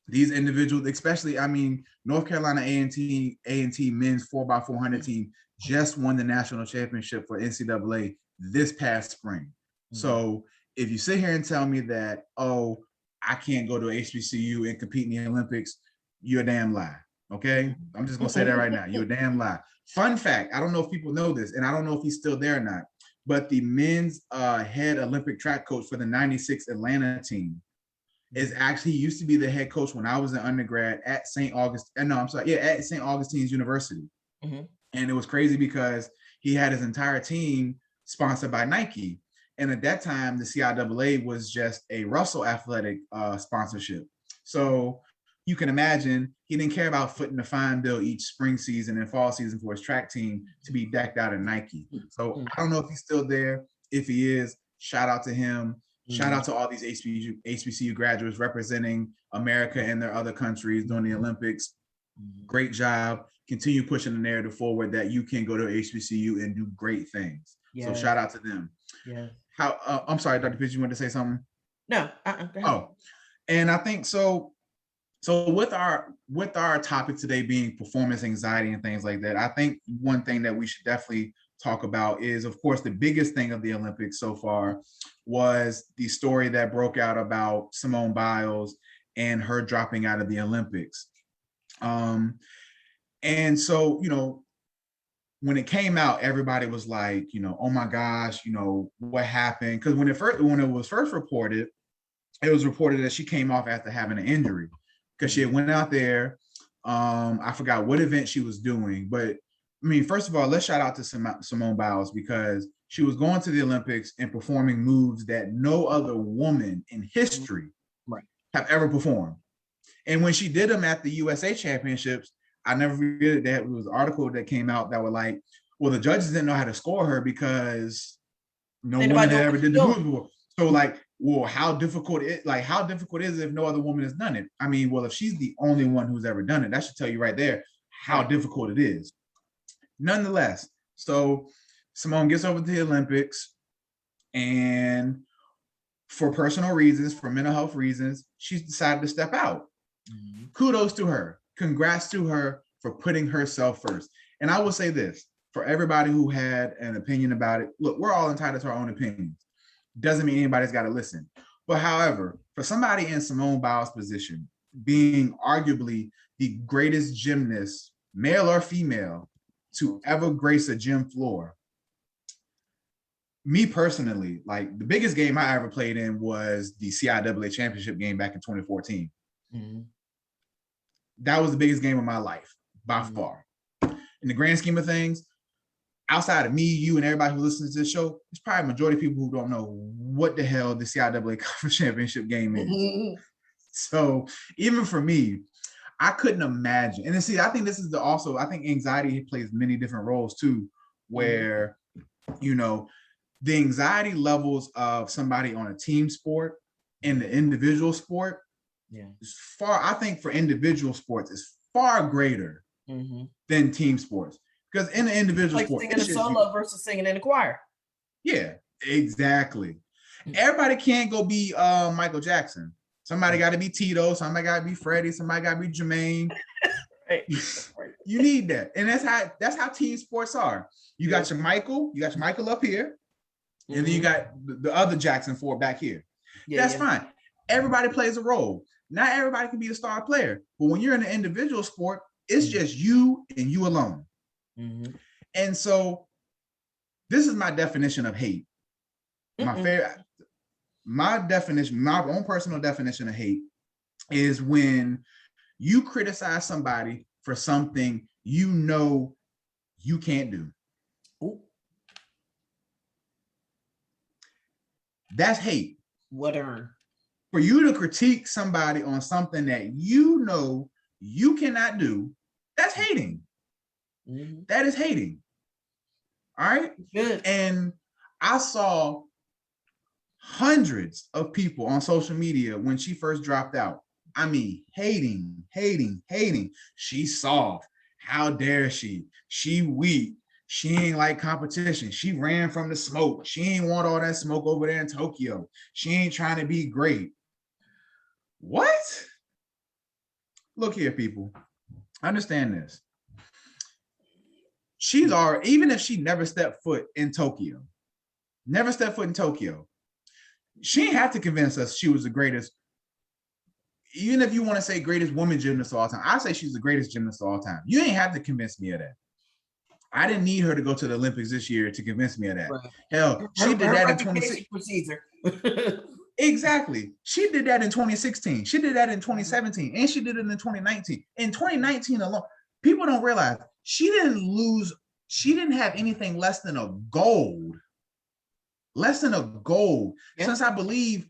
These individuals, especially, North Carolina A&T men's 4x400 team just won the national championship for NCAA this past spring. So if you sit here and tell me that, oh, I can't go to HBCU and compete in the Olympics, you're a damn lie. Okay, I'm just gonna say that right now. You're a damn lie. Fun fact: I don't know if people know this, and I don't know if he's still there or not. But the men's head Olympic track coach for the '96 Atlanta team is actually used to be the head coach when I was an undergrad at St. Augustine. No, I'm sorry, at St. Augustine's University. And it was crazy because he had his entire team sponsored by Nike, and at that time the CIAA was just a Russell Athletic sponsorship. So you can imagine he didn't care about footing the fine bill each spring season and fall season for his track team to be decked out in Nike. So I don't know if he's still there. If he is, shout out to him. Shout out to all these HBCU graduates representing America and their other countries during the Olympics. Great job. Continue pushing the narrative forward that you can go to HBCU and do great things. So shout out to them. I'm sorry, Dr. Pitts, you want to say something? No. Oh, and I think so. So with our topic today being performance anxiety and things like that, I think one thing that we should definitely talk about is, of course, the biggest thing of the Olympics so far was the story that broke out about Simone Biles and her dropping out of the Olympics. And so, when it came out, everybody was like, oh my gosh, what happened? Because when it was first reported, it was reported that she came off after having an injury because she had went out there. I forgot what event she was doing, but I mean, first of all, let's shout out to Simone Biles because she was going to the Olympics and performing moves that no other woman in history have ever performed. And when she did them at the USA Championships, I never forget that it was an article that came out that were like, well, the judges didn't know how to score her because no woman had ever did the move before. So like, well, how difficult is it if no other woman has done it? I mean, well, if she's the only one who's ever done it, that should tell you right there how difficult it is. Nonetheless, so Simone gets over to the Olympics, and for personal reasons, for mental health reasons, she's decided to step out. Kudos to her. Congrats to her for putting herself first. And I will say this, for everybody who had an opinion about it, look, we're all entitled to our own opinions. Doesn't mean anybody's got to listen. But however, for somebody in Simone Biles' position, being arguably the greatest gymnast, male or female, to ever grace a gym floor, me personally, like the biggest game I ever played in was the CIAA championship game back in 2014. That was the biggest game of my life by far. In the grand scheme of things, outside of me, you, and everybody who listens to this show, there's probably a majority of people who don't know what the hell the CIAA Conference Championship game is. So even for me, I couldn't imagine. And then see, I think this is I think anxiety plays many different roles too, where, the anxiety levels of somebody on a team sport and the individual sport is I think for individual sports is far greater than team sports. Because in the individual sport, singing a solo versus singing in a choir. Yeah, exactly. Everybody can't go be Michael Jackson. Somebody got to be Tito. Somebody got to be Freddie. Somebody got to be Jermaine. You need that, and that's how team sports are. You got your Michael. You got your Michael up here, and then you got the other Jackson 4 back here. That's fine. Everybody plays a role. Not everybody can be a star player, but when you're in an individual sport, it's just you and you alone. And so this is my definition of hate. My definition, my own personal definition of hate is when you criticize somebody for something you can't do. That's hate. For you to critique somebody on something that you cannot do, that's hating. That is hating. All right. Good. And I saw hundreds of people on social media when she first dropped out. I mean, hating. She's soft. How dare she? She weak. She ain't like competition. She ran from the smoke. She ain't want all that smoke over there in Tokyo. She ain't trying to be great. What? Look here, people. Understand this. She's already, even if she never stepped foot in Tokyo, she didn't have to convince us she was the greatest. Even if you want to say greatest woman gymnast of all time, I say she's the greatest gymnast of all time. You ain't have to convince me of that. I didn't need her to go to the Olympics this year to convince me of that. Right. Hell, she did that in 2016. Exactly. She did that in 2016. She did that in 2017. And she did it in 2019. In 2019 alone, people don't realize she didn't have anything less than a gold. Since I believe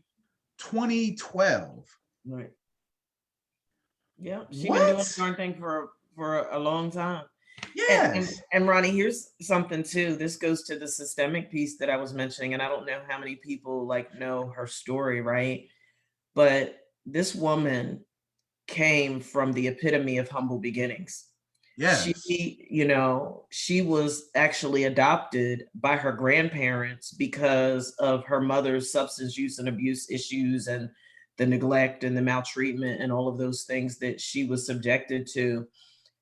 2012. Right. Yeah, she's been doing the darn thing for a long time. Yes. And Ronnie, here's something too. This goes to the systemic piece that I was mentioning, and I don't know how many people know her story, right? But this woman came from the epitome of humble beginnings. Yes. She was actually adopted by her grandparents because of her mother's substance use and abuse issues and the neglect and the maltreatment and all of those things that she was subjected to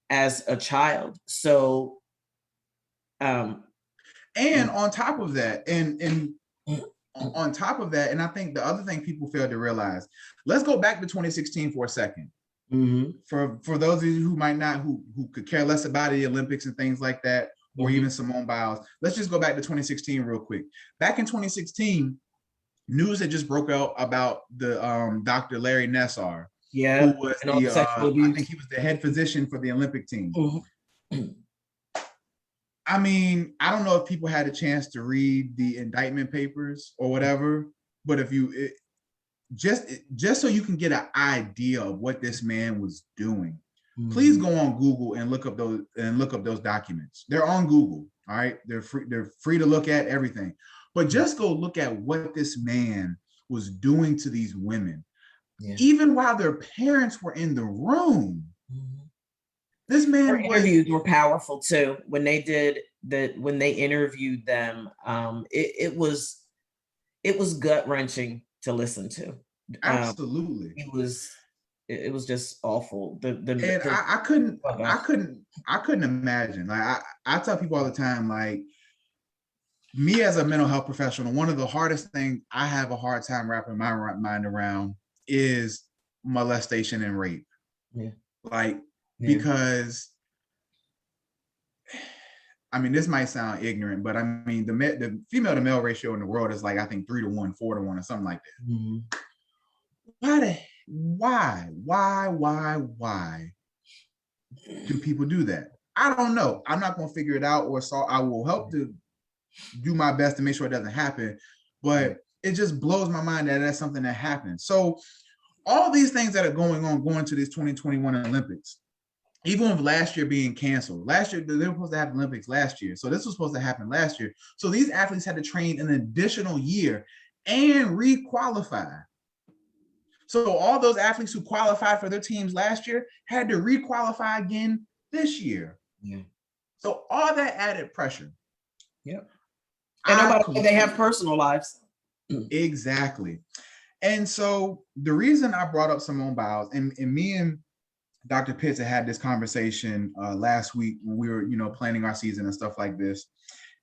as a child. So and on top of that, and on top of that, and I think the other thing people fail to realize, let's go back to 2016 for a second. For those of you who might not, who could care less about the Olympics and things like that, or even Simone Biles, let's just go back to 2016 real quick. Back in 2016, news had just broke out about the Dr. Larry Nassar, who was the I think he was the head physician for the Olympic team. I mean, I don't know if people had a chance to read the indictment papers or whatever, but if you just so you can get an idea of what this man was doing, please go on Google and look up those documents. They're on Google, all right? They're free to look at everything. But just go look at what this man was doing to these women, even while their parents were in the room. This man interviews were powerful too. When they did that, when they interviewed them, it was gut-wrenching to listen to. Absolutely. It was just awful. I couldn't imagine. Like I tell people all the time, like, me as a mental health professional, one of the hardest things I have a hard time wrapping my mind around is molestation and rape. Because, I mean, this might sound ignorant, but I mean, the female to male ratio in the world is like, I think 3 to 1, 4 to 1, or something like that. Why do people do that? I don't know. I'm not going to figure it out or solve. I will help to do my best to make sure it doesn't happen, but it just blows my mind that that's something that happens. So all these things that are going to this 2021 Olympics, even with last year being canceled. Last year, they were supposed to have Olympics last year. So this was supposed to happen last year. So these athletes had to train an additional year and re-qualify. So all those athletes who qualified for their teams last year had to re-qualify again this year. So all that added pressure. And they have personal lives. Exactly. And so the reason I brought up Simone Biles, and me and Dr. Pitts had this conversation last week when we were, planning our season and stuff like this.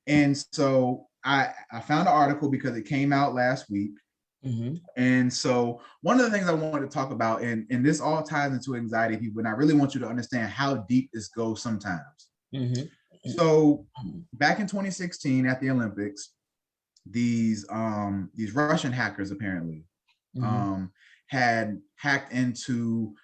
And so I found an article because it came out last week. And so one of the things I wanted to talk about, and this all ties into anxiety, people, and I really want you to understand how deep this goes sometimes. So back in 2016 at the Olympics, these Russian hackers apparently had hacked into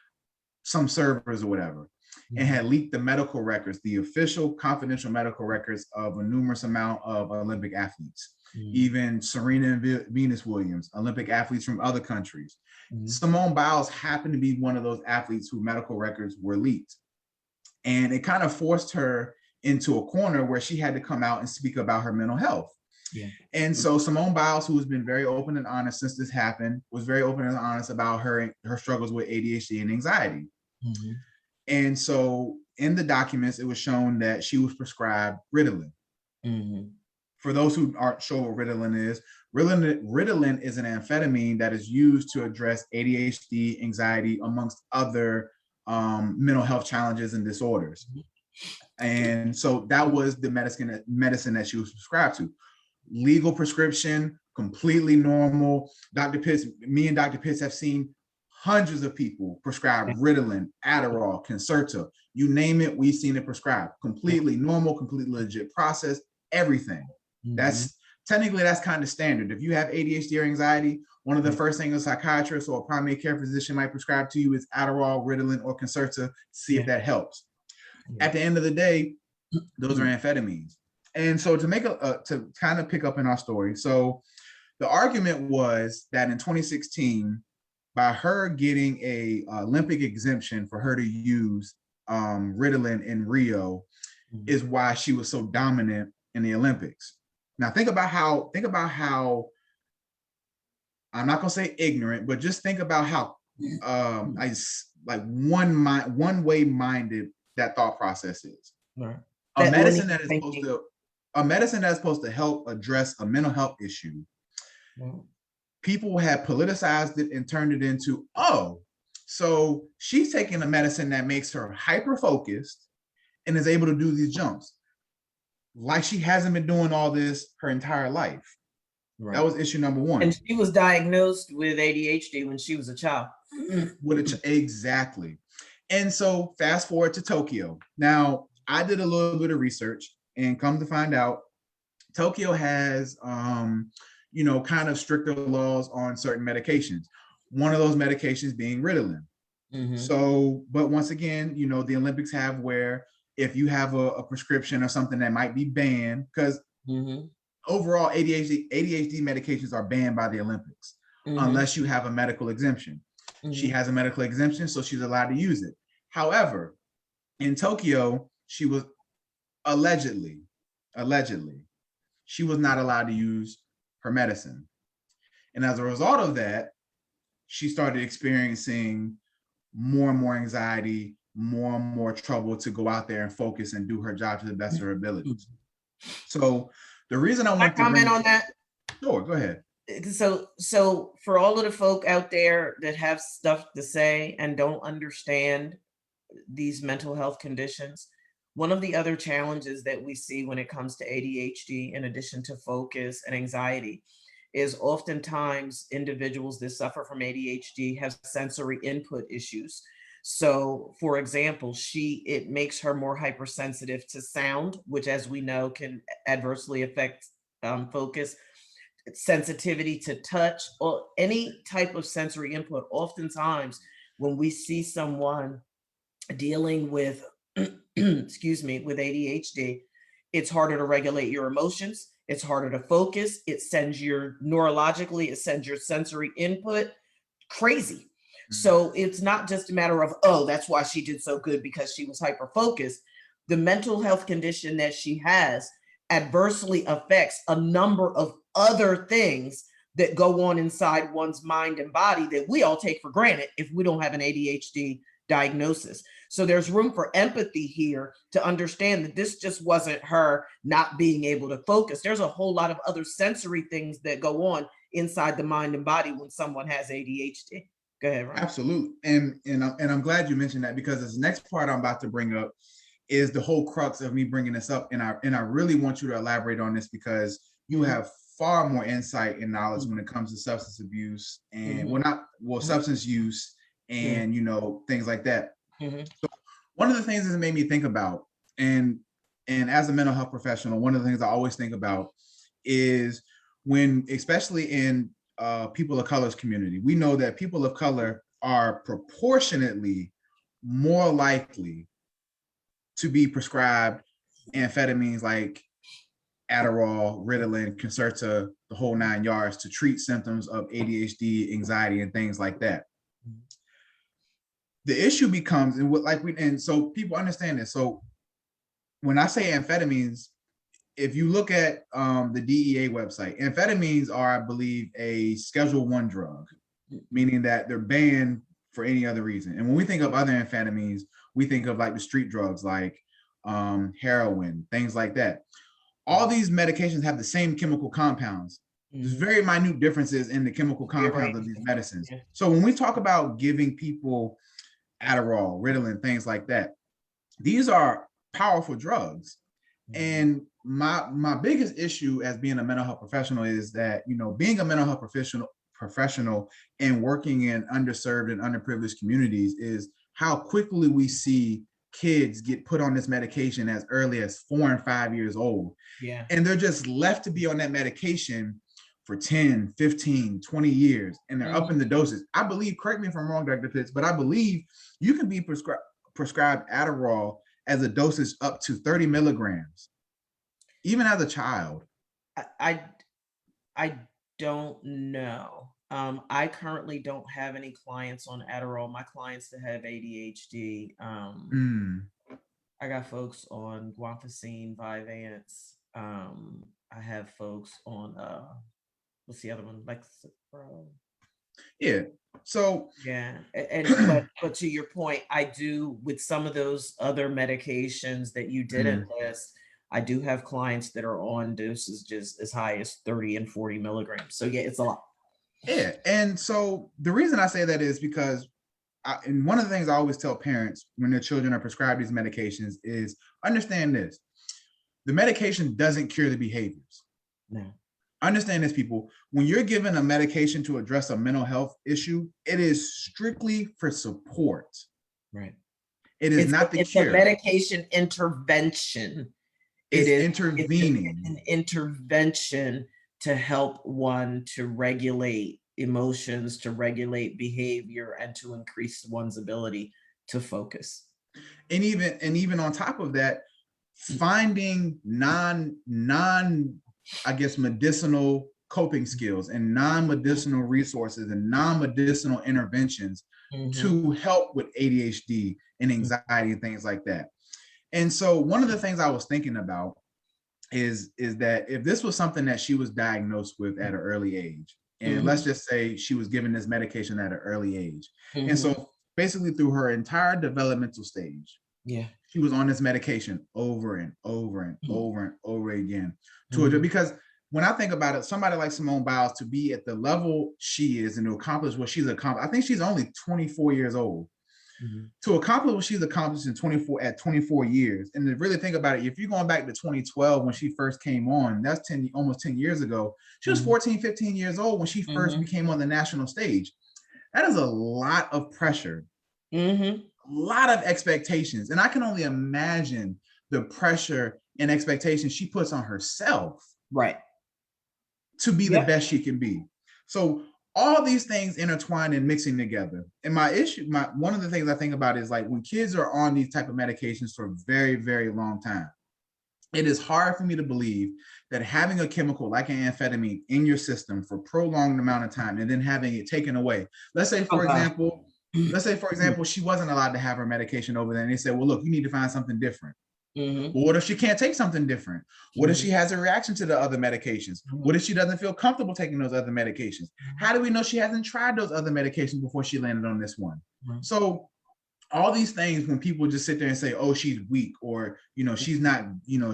some servers or whatever, and had leaked the medical records, the official confidential medical records of a numerous amount of Olympic athletes, even Serena and Venus Williams, Olympic athletes from other countries. Simone Biles happened to be one of those athletes whose medical records were leaked. And it kind of forced her into a corner where she had to come out and speak about her mental health. And so Simone Biles, who has been very open and honest since this happened, was very open and honest about her struggles with ADHD and anxiety. And so in the documents, it was shown that she was prescribed Ritalin. For those who aren't sure what Ritalin is an amphetamine that is used to address ADHD, anxiety, amongst other mental health challenges and disorders. And so that was the medicine that she was prescribed to. Legal prescription, completely normal. Me and Dr. Pitts have seen hundreds of people prescribed Ritalin, Adderall, Concerta, you name it, we've seen it prescribed. Completely normal, completely legit process, everything. That's technically, that's kind of standard. If you have ADHD or anxiety, one of the first things a psychiatrist or a primary care physician might prescribe to you is Adderall, Ritalin, or Concerta, see if that helps. At the end of the day, those are amphetamines. And so to kind of pick up in our story, so the argument was that in 2016, by her getting a Olympic exemption for her to use Ritalin in Rio, is why she was so dominant in the Olympics. Now think about how I'm not gonna say ignorant, but just think about how one way minded that thought process is. A medicine that is supposed to help address a mental health issue. People have politicized it and turned it into, so she's taking a medicine that makes her hyper focused and is able to do these jumps, like she hasn't been doing all this her entire life. That was issue number one. And she was diagnosed with ADHD when she was a child. Exactly. And so fast forward to Tokyo. Now, I did a little bit of research and come to find out Tokyo has, kind of stricter laws on certain medications. One of those medications being Ritalin. So, but once again, the Olympics have where if you have a prescription or something that might be banned, because overall ADHD medications are banned by the Olympics unless you have a medical exemption. She has a medical exemption, so she's allowed to use it. However, in Tokyo, she was allegedly, she was not allowed to use her medicine. And as a result of that, she started experiencing more and more anxiety, more and more trouble to go out there and focus and do her job to the best of her abilities. So the reason I want to comment on that. Sure, go ahead. So for all of the folk out there that have stuff to say and don't understand these mental health conditions, one of the other challenges that we see when it comes to ADHD, in addition to focus and anxiety, is oftentimes individuals that suffer from ADHD have sensory input issues. So for example, it makes her more hypersensitive to sound, which as we know can adversely affect focus, sensitivity to touch, or any type of sensory input. Oftentimes when we see someone dealing with, excuse me, with ADHD, it's harder to regulate your emotions. It's harder to focus. It sends your neurologically, it sends your sensory input crazy. So it's not just a matter of, oh, that's why she did so good because she was hyper focused. The mental health condition that she has adversely affects a number of other things that go on inside one's mind and body that we all take for granted if we don't have an ADHD diagnosis. So there's room for empathy here to understand that this just wasn't her not being able to focus. There's a whole lot of other sensory things that go on inside the mind and body when someone has ADHD. Go ahead, Ron. Absolutely. And I'm glad you mentioned that, because this next part I'm about to bring up is the whole crux of me bringing this up. And I really want you to elaborate on this, because you have far more insight and knowledge when it comes to substance abuse and substance use and, things like that. So one of the things that made me think about, and as a mental health professional, one of the things I always think about is when, especially in people of color's community, we know that people of color are proportionately more likely to be prescribed amphetamines like Adderall, Ritalin, Concerta, the whole 9 yards, to treat symptoms of ADHD, anxiety, and things like that. The issue becomes, and so people understand this. So when I say amphetamines, if you look at the DEA website, amphetamines are, I believe, a Schedule I drug, meaning that they're banned for any other reason. And when we think of other amphetamines, we think of like the street drugs, like heroin, things like that. All these medications have the same chemical compounds. There's very minute differences in the chemical compounds of these medicines. So when we talk about giving people Adderall, Ritalin, things like that, these are powerful drugs. And my biggest issue as being a mental health professional is that, being a mental health professional and working in underserved and underprivileged communities is how quickly we see kids get put on this medication as early as 4 and 5 years old. Yeah. And they're just left to be on that medication for 10, 15, 20 years, and they're up in the doses. I believe, correct me if I'm wrong, Dr. Pitts, but I believe you can be prescribed Adderall as a dosage up to 30 milligrams, even as a child. I don't know. I currently don't have any clients on Adderall. My clients that have ADHD, I got folks on guanfacine, Vyvanse. I have folks on what's the other one? Lexapro. Yeah. So yeah, and but to your point, I do with some of those other medications that you didn't list. I do have clients that are on doses just as high as 30 and 40 milligrams. So yeah, it's a lot. Yeah, and so the reason I say that is because, and one of the things I always tell parents when their children are prescribed these medications is understand this: the medication doesn't cure the behaviors. No. Understand this, people. When you're given a medication to address a mental health issue, it is strictly for support. Right. It is not the It's a cure. medication intervention. It's It's intervening. an intervention to help one to regulate emotions, to regulate behavior, and to increase one's ability to focus. And even on top of that, finding non I guess medicinal coping skills and non-medicinal resources and non-medicinal interventions to help with ADHD and anxiety and things like that. And so one of the things I was thinking about is that if this was something that she was diagnosed with at an early age, and let's just say she was given this medication at an early age, and so basically through her entire developmental stage, she was on this medication over and over and over and over again because when I think about it, somebody like Simone Biles, to be at the level she is and to accomplish what she's accomplished, I think she's only 24 years old. To accomplish what she's accomplished in 24 years, and to really think about it, if you're going back to 2012 when she first came on, that's almost 10 years ago. She was 14, 15 years old when she first became on the national stage. That is a lot of pressure, a lot of expectations, and I can only imagine the pressure and expectations she puts on herself, right, to be the best she can be. So all these things intertwined and mixing together. And one of the things I think about is like when kids are on these type of medications for a very, very long time, it is hard for me to believe that having a chemical like an amphetamine in your system for a prolonged amount of time and then having it taken away. Let's say, for example, she wasn't allowed to have her medication over there and they said, well, look, you need to find something different. Well, what if she can't take something different? What if she has a reaction to the other medications? What if she doesn't feel comfortable taking those other medications? How do we know she hasn't tried those other medications before she landed on this one? So all these things, when people just sit there and say, oh, she's weak, or, she's not,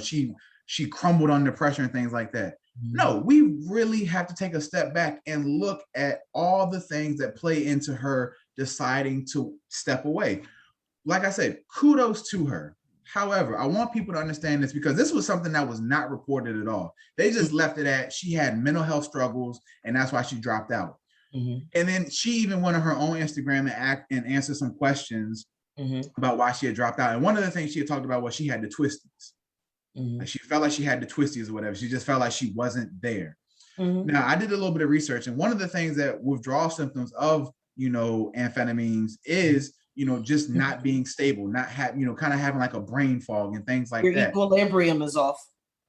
she crumbled under pressure and things like that. No, we really have to take a step back and look at all the things that play into her deciding to step away. Like I said, kudos to her. However, I want people to understand this because this was something that was not reported at all. They just left it at she had mental health struggles and that's why she dropped out. And then she even went on her own Instagram and answered some questions about why she had dropped out. And one of the things she had talked about was she had the twisties. Like she felt like she had the twisties or whatever. She just felt like she wasn't there. Now, I did a little bit of research, and one of the things that withdrawal symptoms of, amphetamines is just not being stable, not kind of having like a brain fog and things like that. Your equilibrium is off.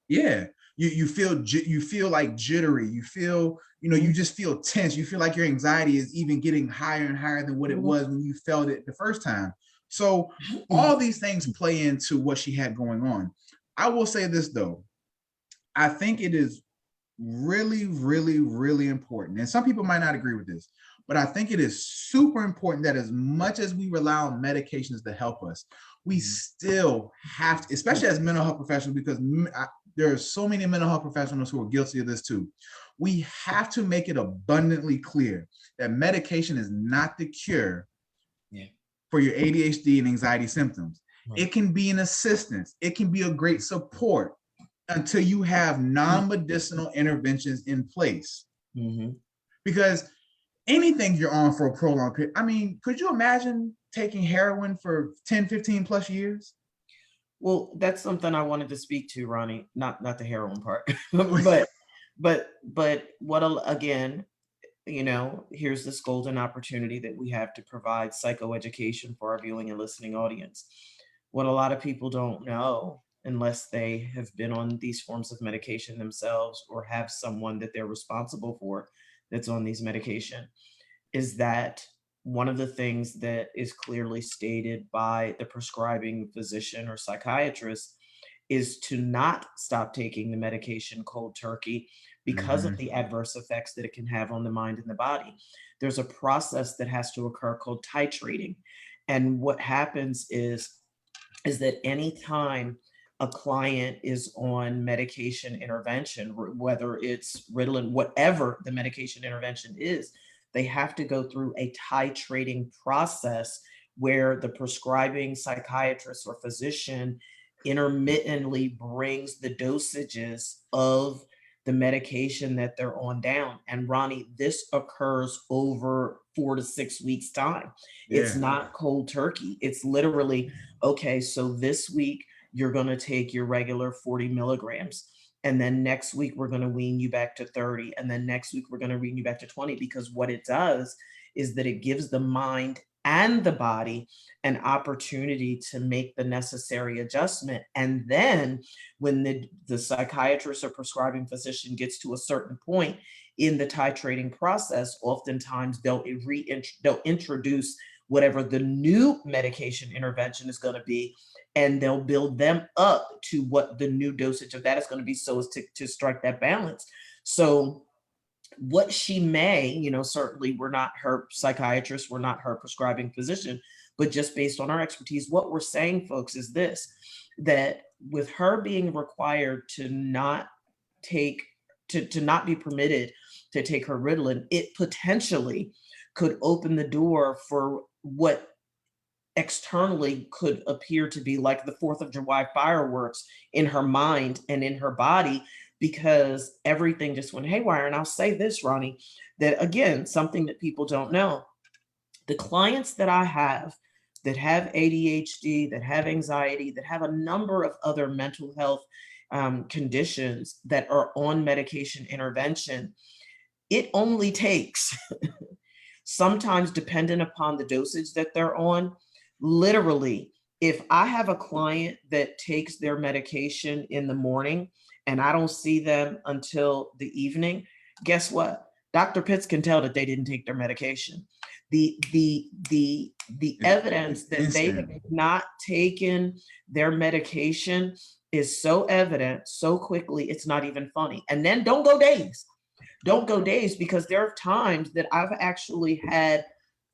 Yeah, you feel like jittery. You feel, you just feel tense. You feel like your anxiety is even getting higher and higher than what it was when you felt it the first time. So all these things play into what she had going on. I will say this though, I think it is really, really, really important. And some people might not agree with this, but I think it is super important that as much as we rely on medications to help us, we still have to, especially as mental health professionals, because there are so many mental health professionals who are guilty of this too. We have to make it abundantly clear that medication is not the cure for your ADHD and anxiety symptoms. It can be an assistance. It can be a great support until you have non-medicinal interventions in place. Because anything you're on for a prolonged period, I mean, could you imagine taking heroin for 10, 15 plus years? Well, that's something I wanted to speak to, Ronnie, not the heroin part, but what, again, here's this golden opportunity that we have to provide psychoeducation for our viewing and listening audience. What a lot of people don't know, unless they have been on these forms of medication themselves or have someone that they're responsible for that's on these medication, is that one of the things that is clearly stated by the prescribing physician or psychiatrist is to not stop taking the medication cold turkey because of the adverse effects that it can have on the mind and the body. There's a process that has to occur called titrating. And what happens is that anytime a client is on medication intervention, whether it's Ritalin, whatever the medication intervention is, they have to go through a titrating process where the prescribing psychiatrist or physician intermittently brings the dosages of the medication that they're on down. And Ronnie, this occurs over 4 to 6 weeks time. It's Yeah. not cold turkey. It's literally, okay, so this week you're going to take your regular 40 milligrams. And then next week, we're going to wean you back to 30. And then next week, we're going to wean you back to 20, because what it does is that it gives the mind and the body an opportunity to make the necessary adjustment. And then when the psychiatrist or prescribing physician gets to a certain point in the titrating process, oftentimes they'll introduce whatever the new medication intervention is going to be, and they'll build them up to what the new dosage of that is going to be, so as to strike that balance. So what she may, certainly we're not her psychiatrist, we're not her prescribing physician, but just based on our expertise, what we're saying, folks, is this, that with her being required to not take, to not be permitted to take her Ritalin, it potentially could open the door for what externally could appear to be like the 4th of July fireworks in her mind and in her body, because everything just went haywire. And I'll say this, Ronnie, that again, something that people don't know, the clients that I have that have ADHD, that have anxiety, that have a number of other mental health conditions that are on medication intervention, it only takes, sometimes dependent upon the dosage that they're on, literally, if I have a client that takes their medication in the morning and I don't see them until the evening, guess what? Dr. Pitts can tell that they didn't take their medication. The evidence that they have not taken their medication is so evident so quickly, it's not even funny. And then don't go days, because there are times that I've actually had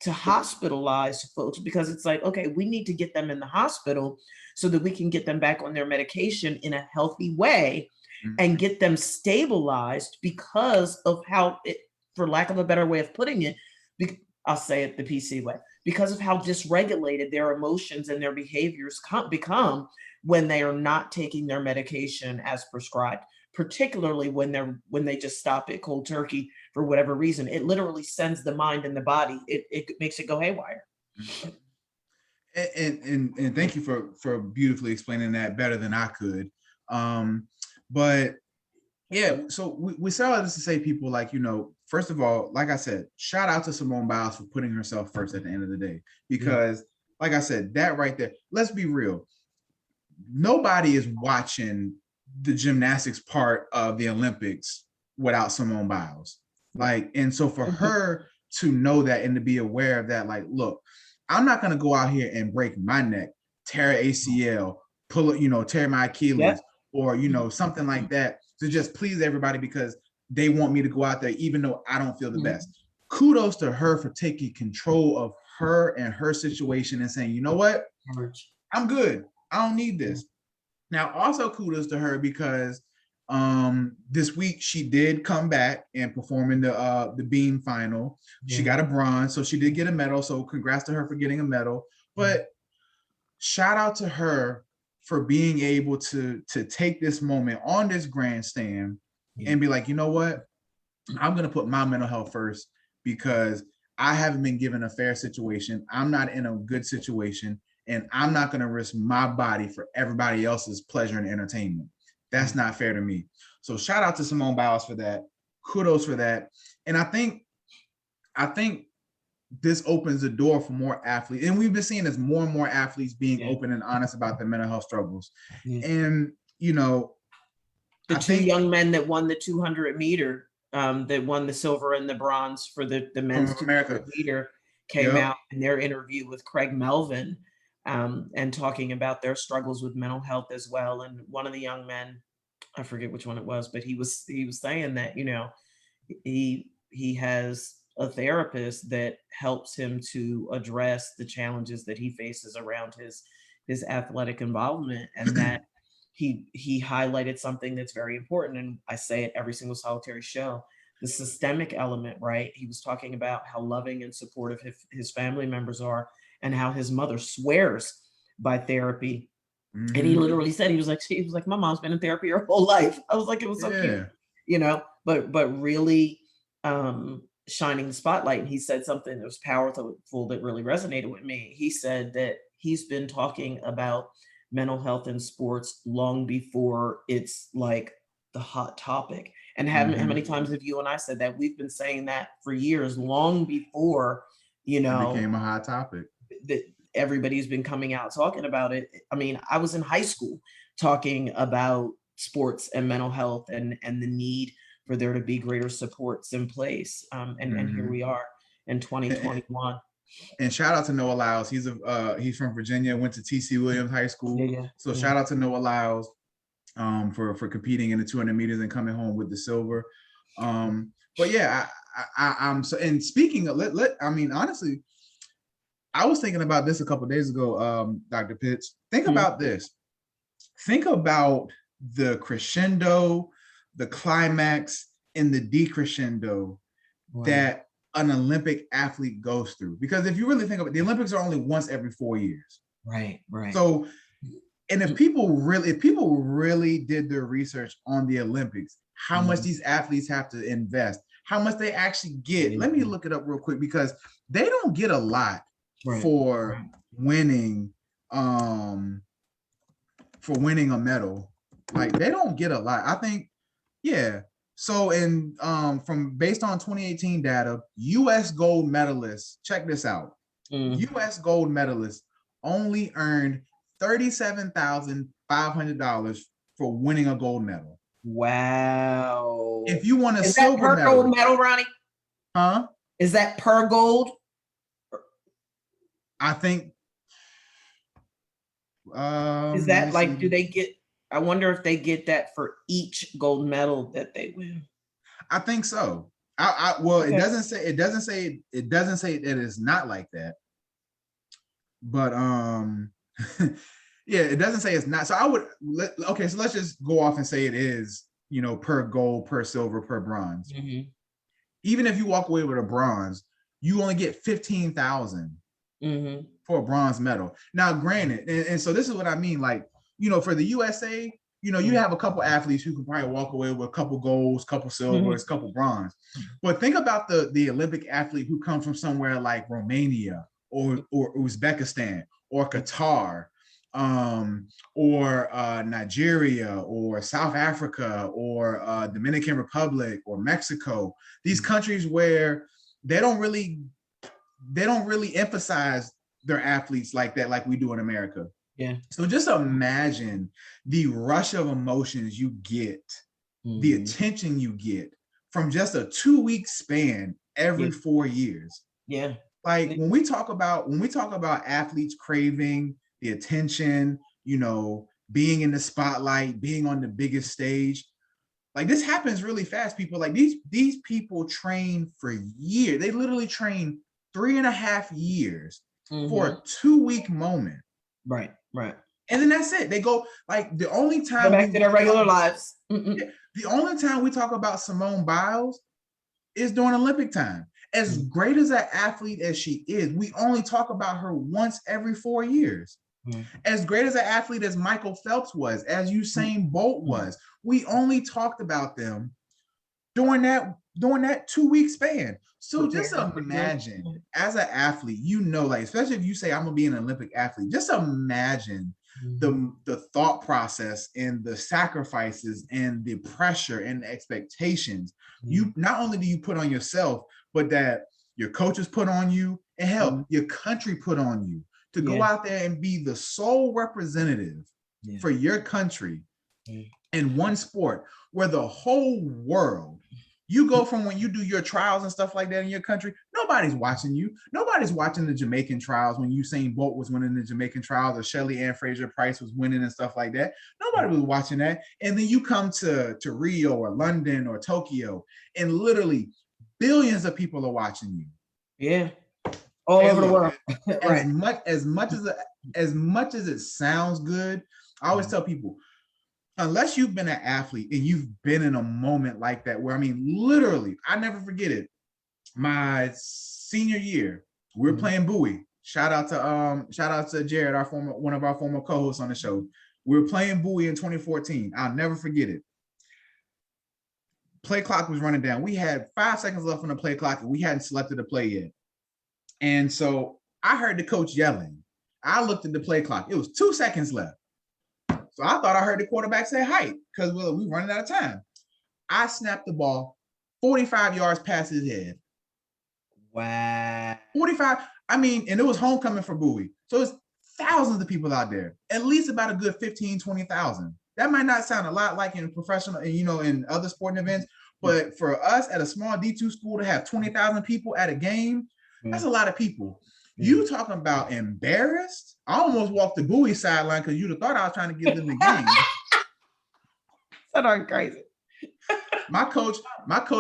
to hospitalize folks, because it's like, okay, we need to get them in the hospital so that we can get them back on their medication in a healthy way and get them stabilized, because of how it, for lack of a better way of putting it, I'll say it the PC way, because of how dysregulated their emotions and their behaviors become when they are not taking their medication as prescribed, particularly when they just stop it cold turkey for whatever reason. It literally sends the mind and the body, it makes it go haywire. And thank you for beautifully explaining that better than I could. But yeah, so we say all this to say, people, like, first of all, like I said, shout out to Simone Biles for putting herself first at the end of the day, because like I said, that right there, let's be real, nobody is watching the gymnastics part of the Olympics without Simone Biles. Like, and so for her to know that and to be aware of that, like, look, I'm not going to go out here and break my neck, tear ACL, pull it, tear my Achilles, or, something like that to just please everybody because they want me to go out there, even though I don't feel the best. Kudos to her for taking control of her and her situation and saying, you know what, I'm good, I don't need this. Now, also kudos to her because this week she did come back and perform in the beam final. She got a bronze, so she did get a medal. So congrats to her for getting a medal. But shout out to her for being able to take this moment on this grandstand and be like, you know what, I'm gonna put my mental health first because I haven't been given a fair situation. I'm not in a good situation. And I'm not going to risk my body for everybody else's pleasure and entertainment. That's not fair to me. So shout out to Simone Biles for that. Kudos for that. And I think this opens the door for more athletes. And we've been seeing this more and more athletes being open and honest about their mental health struggles. And, the two young men that won the 200 meter, that won the silver and the bronze for the men's 200 meter came out in their interview with Craig Melvin. And talking about their struggles with mental health as well. And one of the young men, I forget which one it was, but he was saying that, he has a therapist that helps him to address the challenges that he faces around his athletic involvement, and that he highlighted something that's very important. And I say it every single solitary show, the systemic element, right? He was talking about how loving and supportive his family members are, and how his mother swears by therapy. And he literally said, he was like, my mom's been in therapy her whole life. I was like, it was so cute. but really shining the spotlight. And he said something that was powerful that really resonated with me. He said that he's been talking about mental health in sports long before it's like the hot topic. And how many times have you and I said that? We've been saying that for years, long before, it became a hot topic. That everybody's been coming out talking about it. I mean, I was in high school talking about sports and mental health and the need for there to be greater supports in place. And here we are in 2021. And shout out to Noah Lyles. He's from Virginia, went to TC Williams High School. So shout out to Noah Lyles for competing in the 200 meters and coming home with the silver. But yeah, I'm so, and speaking of, I mean, honestly, I was thinking about this a couple of days ago, Dr. Pitts. Think about this. Think about the crescendo, the climax, and the decrescendo that an Olympic athlete goes through. Because if you really think about it, the Olympics are only once every 4 years. Right. So, and if people really did their research on the Olympics, how much these athletes have to invest, how much they actually get. Let me look it up real quick, because they don't get a lot for winning a medal. Like, they don't get a lot. I think, so in from based on 2018 data, US gold medalists, check this out. US gold medalists only earned $37,500 for winning a gold medal. Wow. If you want a Is silver that per medal, gold medal, Ronnie? Huh? Is that per gold? I think. Is that like, do they get, I wonder if they get that for each gold medal that they win. I think so. Well, okay. It doesn't say that it's not like that. But yeah, it doesn't say it's not. So okay, so let's just go off and say it is, per gold, per silver, per bronze. Even if you walk away with a bronze, you only get 15,000 for a bronze medal. Now, granted, and so this is what I mean, like, for the USA, you have a couple athletes who can probably walk away with a couple golds, couple silvers, couple bronze. But think about the Olympic athlete who comes from somewhere like Romania or Uzbekistan or Qatar, or Nigeria or South Africa or Dominican Republic or Mexico. These countries where they don't really emphasize their athletes like that, like we do in America. Yeah. So just imagine the rush of emotions you get, the attention you get from just a 2-week span every 4 years. Yeah. Like when we talk about athletes craving the attention, being in the spotlight, being on the biggest stage, like this happens really fast. People like these people train for years. They literally train 3.5 years for a 2-week moment. Right. And then that's it. They go, like, the only time go back to their regular lives. The only time we talk about Simone Biles is during Olympic time. As great as an athlete as she is, we only talk about her once every 4 years. As great as an athlete as Michael Phelps was, as Usain Bolt was, we only talked about them during that 2-week span. So just imagine, as an athlete, like, especially if you say I'm gonna be an Olympic athlete, just imagine the thought process and the sacrifices and the pressure and the expectations you not only do you put on yourself, but that your coaches put on you, and hell, your country put on you to go out there and be the sole representative for your country in one sport where the whole world, you go from when you do your trials and stuff like that in your country, nobody's watching you. Nobody's watching the Jamaican trials when Usain Bolt was winning the Jamaican trials, or Shelly Ann Fraser-Price was winning and stuff like that. Nobody was watching that. And then you come to Rio or London or Tokyo, and literally billions of people are watching you. Yeah. All over the world. As much as it sounds good, I always tell people, unless you've been an athlete and you've been in a moment like that, where, I mean, literally, I never forget it. My senior year, we were playing Bowie. Shout out to Jared, one of our former co-hosts on the show. We were playing Bowie in 2014. I'll never forget it. play clock was running down. We had 5 seconds left on the play clock, and we hadn't selected a play yet. And so I heard the coach yelling. I looked at the play clock. It was 2 seconds left. So I thought I heard the quarterback say height because we running out of time. I snapped the ball 45 yards past his head. Wow. 45. I mean, and it was homecoming for Bowie. So it's thousands of people out there, at least about a good 15, 20,000. That might not sound a lot like in professional, in other sporting events, but for us at a small D2 school to have 20,000 people at a game, that's a lot of people. You talking about embarrassed? I almost walked the Bowie sideline because you'd have thought I was trying to give them the game. That are crazy. My coach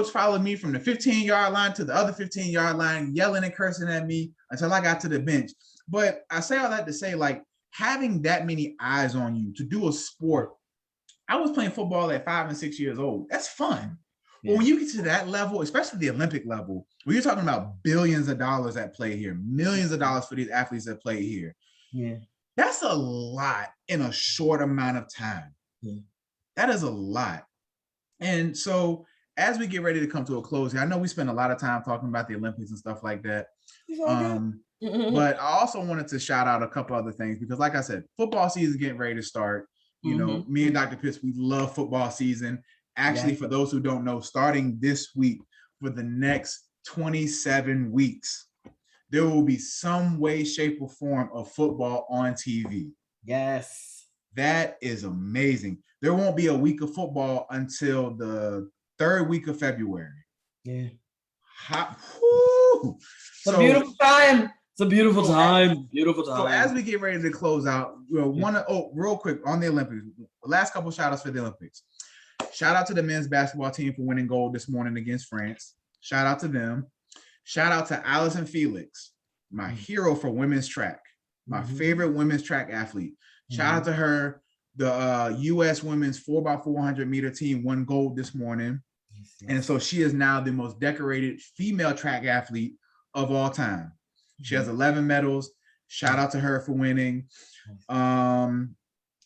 followed me from the 15-yard line to the other 15-yard line, yelling and cursing at me until I got to the bench. But I say all that to say, like, having that many eyes on you to do a sport. I was playing football at 5 and 6 years old. That's fun. But when you get to that level, especially the Olympic level, where you're talking about billions of dollars at play here, millions of dollars for these athletes that play here. Yeah. That's a lot in a short amount of time. Yeah. That is a lot. And so as we get ready to come to a close here, I know we spend a lot of time talking about the Olympics and stuff like that. But I also wanted to shout out a couple other things because, like I said, football season is getting ready to start. You know, me and Dr. Pitts, we love football season. Actually, for those who don't know, starting this week for the next 27 weeks, there will be some way, shape, or form of football on TV. Yes. That is amazing. There won't be a week of football until the 3rd week of February. Yeah. It's a beautiful time. It's a beautiful time. Beautiful time. So as we get ready to close out, real quick on the Olympics, last couple shout outs for the Olympics. Shout out to the men's basketball team for winning gold this morning against France. Shout out to them. Shout out to Allison Felix, my hero for women's track, my favorite women's track athlete. Shout out to her. The U.S. women's 4x400 meter team won gold this morning. And so she is now the most decorated female track athlete of all time. She has 11 medals. Shout out to her for winning.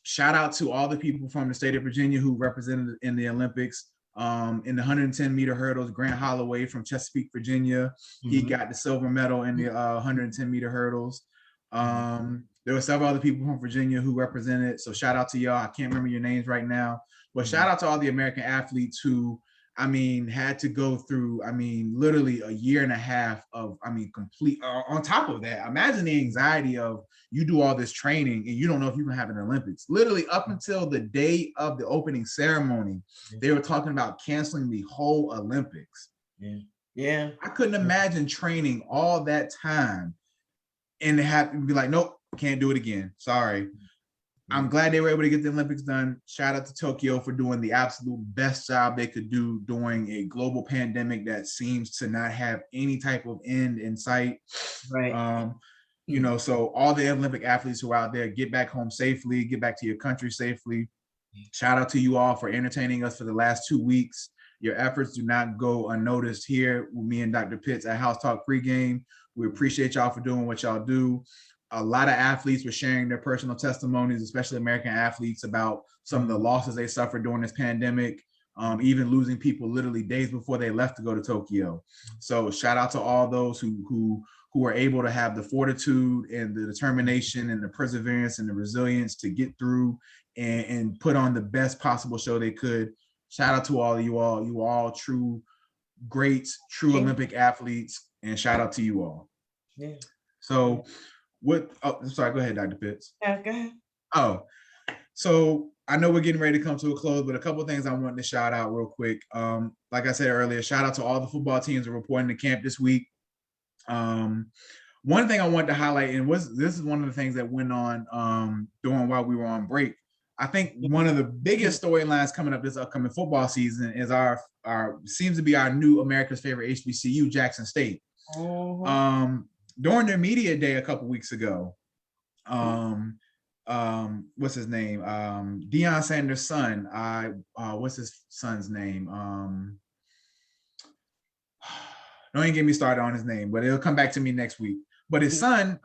Shout out to all the people from the state of Virginia who represented in the Olympics. In the 110 meter hurdles, Grant Holloway from Chesapeake, Virginia, he got the silver medal in the 110 meter hurdles. There were several other people from Virginia who represented. So shout out to y'all. I can't remember your names right now, but shout out to all the American athletes who, had to go through, literally a year and a half of, complete, on top of that, imagine the anxiety of you do all this training and you don't know if you can have an Olympics. Literally up until the day of the opening ceremony, they were talking about canceling the whole Olympics. Yeah. I couldn't imagine training all that time and have to be like, nope, can't do it again. Sorry. I'm glad they were able to get the Olympics done. Shout out to Tokyo for doing the absolute best job they could do during a global pandemic that seems to not have any type of end in sight. Right. So all the Olympic athletes who are out there, get back home safely, get back to your country safely. Shout out to you all for entertaining us for the last 2 weeks. Your efforts do not go unnoticed here with me and Dr. Pitts at House Talk Pregame. We appreciate y'all for doing what y'all do. A lot of athletes were sharing their personal testimonies, especially American athletes, about some of the losses they suffered during this pandemic, even losing people literally days before they left to go to Tokyo. So shout out to all those who are able to have the fortitude and the determination and the perseverance and the resilience to get through and put on the best possible show they could. Shout out to all of you all. You are all true greats, true Olympic athletes, and shout out to you all. Yeah. So sorry, go ahead, Dr. Pitts. Yeah, go ahead. Oh, so I know we're getting ready to come to a close, but a couple of things I wanted to shout out real quick. Like I said earlier, shout out to all the football teams that are reporting to camp this week. One thing I wanted to highlight, and this is one of the things that went on during while we were on break. I think one of the biggest storylines coming up this upcoming football season is our seems to be our new America's favorite HBCU, Jackson State. During their media day a couple weeks ago, what's his name? Deion Sanders' son. What's his son's name? Don't even get me started on his name, but it'll come back to me next week. But his son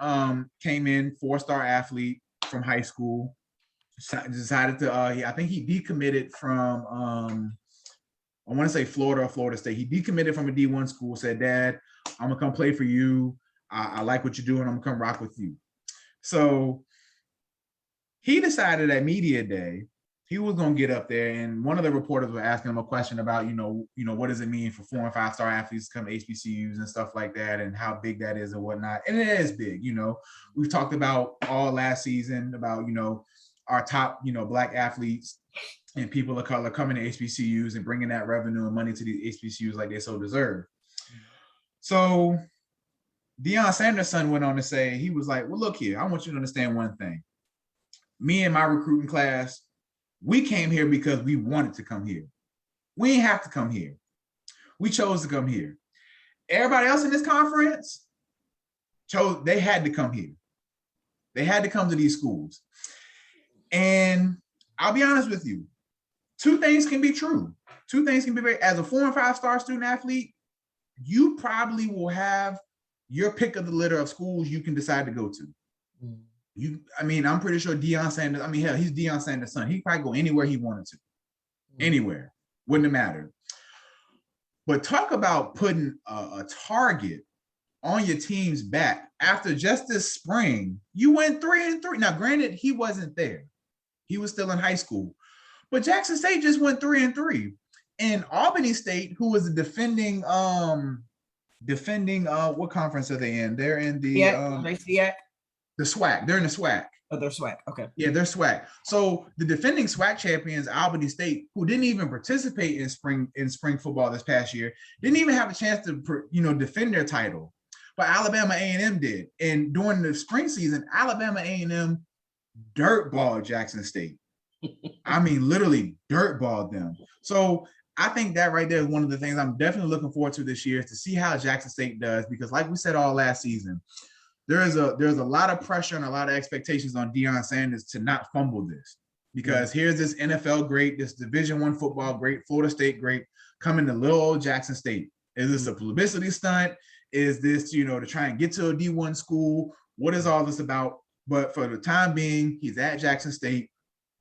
came in, 4-star athlete from high school. Decided to, I think he decommitted from I want to say Florida or Florida State. He decommitted from a D1 school, said, Dad, I'm going to come play for you. I like what you're doing. I'm going to come rock with you. So he decided at media day, he was going to get up there, and one of the reporters was asking him a question about, what does it mean for 4 and 5 star athletes to come to HBCUs and stuff like that, and how big that is and whatnot. And it is big. We've talked about all last season about, our top, Black athletes and people of color coming to HBCUs and bringing that revenue and money to these HBCUs like they so deserve. So Deion Sanders' son went on to say, he was like, well, look here, I want you to understand one thing. Me and my recruiting class, we came here because we wanted to come here. We didn't have to come here. We chose to come here. Everybody else in this conference they had to come here. They had to come to these schools. And I'll be honest with you, two things can be true. Two things can be very, as a 4 and 5 star student athlete, you probably will have your pick of the litter of schools you can decide to go to. I'm pretty sure Deion Sanders, hell, he's Deion Sanders' son. He'd probably go anywhere he wanted to. Anywhere. Wouldn't have mattered. But talk about putting a target on your team's back after just this spring. You went 3-3. Now, granted, he wasn't there. He was still in high school. But Jackson State just went 3-3. And Albany State, who was the defending what conference are they in? They're in the the SWAC. They're in the SWAC. Oh, they're SWAC. Okay. Yeah, they're SWAC. So the defending SWAC champions, Albany State, who didn't even participate in spring football this past year, didn't even have a chance to defend their title. But Alabama A&M did. And during the spring season, Alabama A&M dirtballed Jackson State. Literally dirtballed them. So I think that right there is one of the things I'm definitely looking forward to this year, is to see how Jackson State does, because like we said all last season, there's a lot of pressure and a lot of expectations on Deion Sanders to not fumble this, because here's this NFL great, this Division I football great, Florida State great, coming to little old Jackson State. Is this a publicity stunt? Is this, to try and get to a D1 school? What is all this about? But for the time being, he's at Jackson State.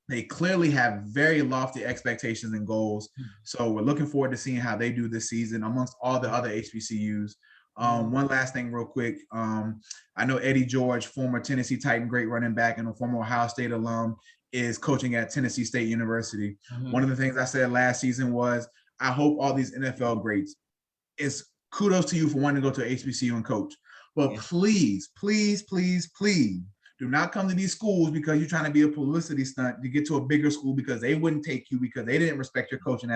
They clearly have very lofty expectations and goals. So we're looking forward to seeing how they do this season amongst all the other HBCUs. One last thing real quick. I know Eddie George, former Tennessee Titan great running back and a former Ohio State alum, is coaching at Tennessee State University. One of the things I said last season was, I hope all these NFL greats, it's kudos to you for wanting to go to HBCU and coach. But please, please, please, please, do not come to these schools because you're trying to be a publicity stunt to get to a bigger school, because they wouldn't take you because they didn't respect your coaching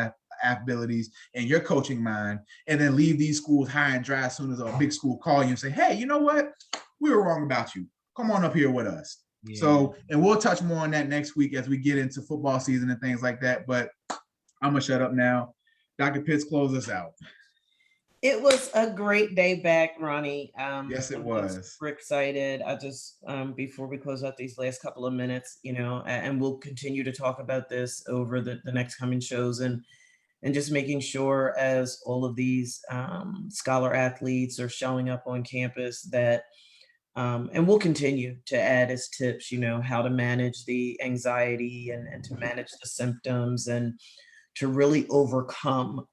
abilities and your coaching mind, and then leave these schools high and dry as soon as a big school call you and say, hey, you know what? We were wrong about you. Come on up here with us. So, and we'll touch more on that next week as we get into football season and things like that. But I'm going to shut up now. Dr. Pitts, close us out. It was a great day back, Ronnie. Yes, it was. Super excited. I just, before we close out these last couple of minutes, and we'll continue to talk about this over the next coming shows, and just making sure, as all of these scholar athletes are showing up on campus, that, and we'll continue to add as tips, how to manage the anxiety and to manage the symptoms, and to really overcome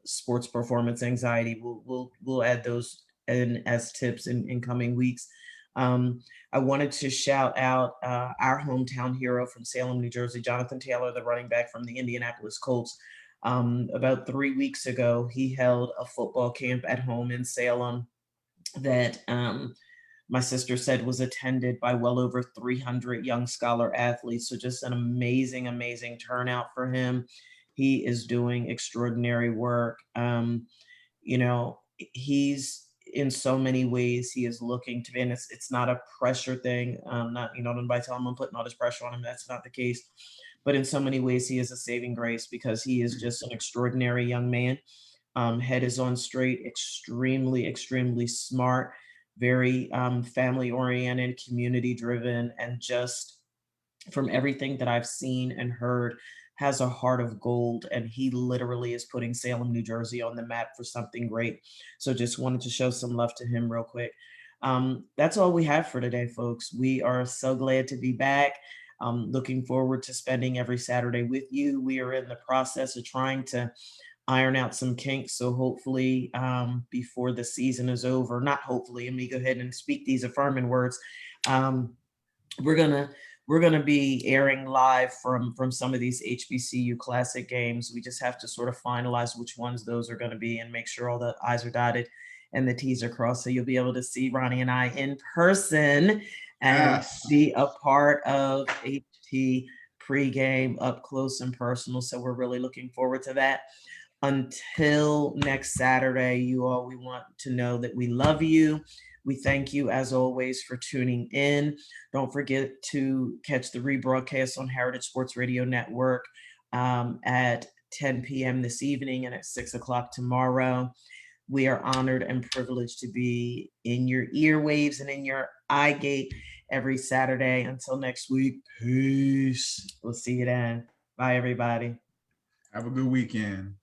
sports performance anxiety. We'll add those in as tips in coming weeks. I wanted to shout out our hometown hero from Salem, New Jersey, Jonathan Taylor, the running back from the Indianapolis Colts. About 3 weeks ago, he held a football camp at home in Salem that my sister said was attended by well over 300 young scholar athletes. So just an amazing, amazing turnout for him. He is doing extraordinary work. He's, in so many ways, he is looking to be, and it's not a pressure thing. Not, don't by telling him I'm putting all this pressure on him. That's not the case. But in so many ways, he is a saving grace, because he is just an extraordinary young man. Head is on straight, extremely, extremely smart, very family oriented, community driven, and just from everything that I've seen and heard, has a heart of gold, and he literally is putting Salem, New Jersey on the map for something great. So just wanted to show some love to him real quick. That's all we have for today, folks. We are so glad to be back. Looking forward to spending every Saturday with you. We are in the process of trying to iron out some kinks. So hopefully before the season is over, not hopefully, let me go ahead and speak these affirming words. We're gonna be airing live from some of these HBCU Classic games. We just have to sort of finalize which ones those are going to be and make sure all the I's are dotted and the T's are crossed. So you'll be able to see Ronnie and I in person and Yes. be a part of HT pregame up close and personal. So we're really looking forward to that. Until next Saturday, you all, we want to know that we love you. We thank you as always for tuning in. Don't forget to catch the rebroadcast on Heritage Sports Radio Network at 10 p.m. this evening and at 6 o'clock tomorrow. We are honored and privileged to be in your earwaves and in your eye gate every Saturday. Until next week, peace. We'll see you then. Bye, everybody. Have a good weekend.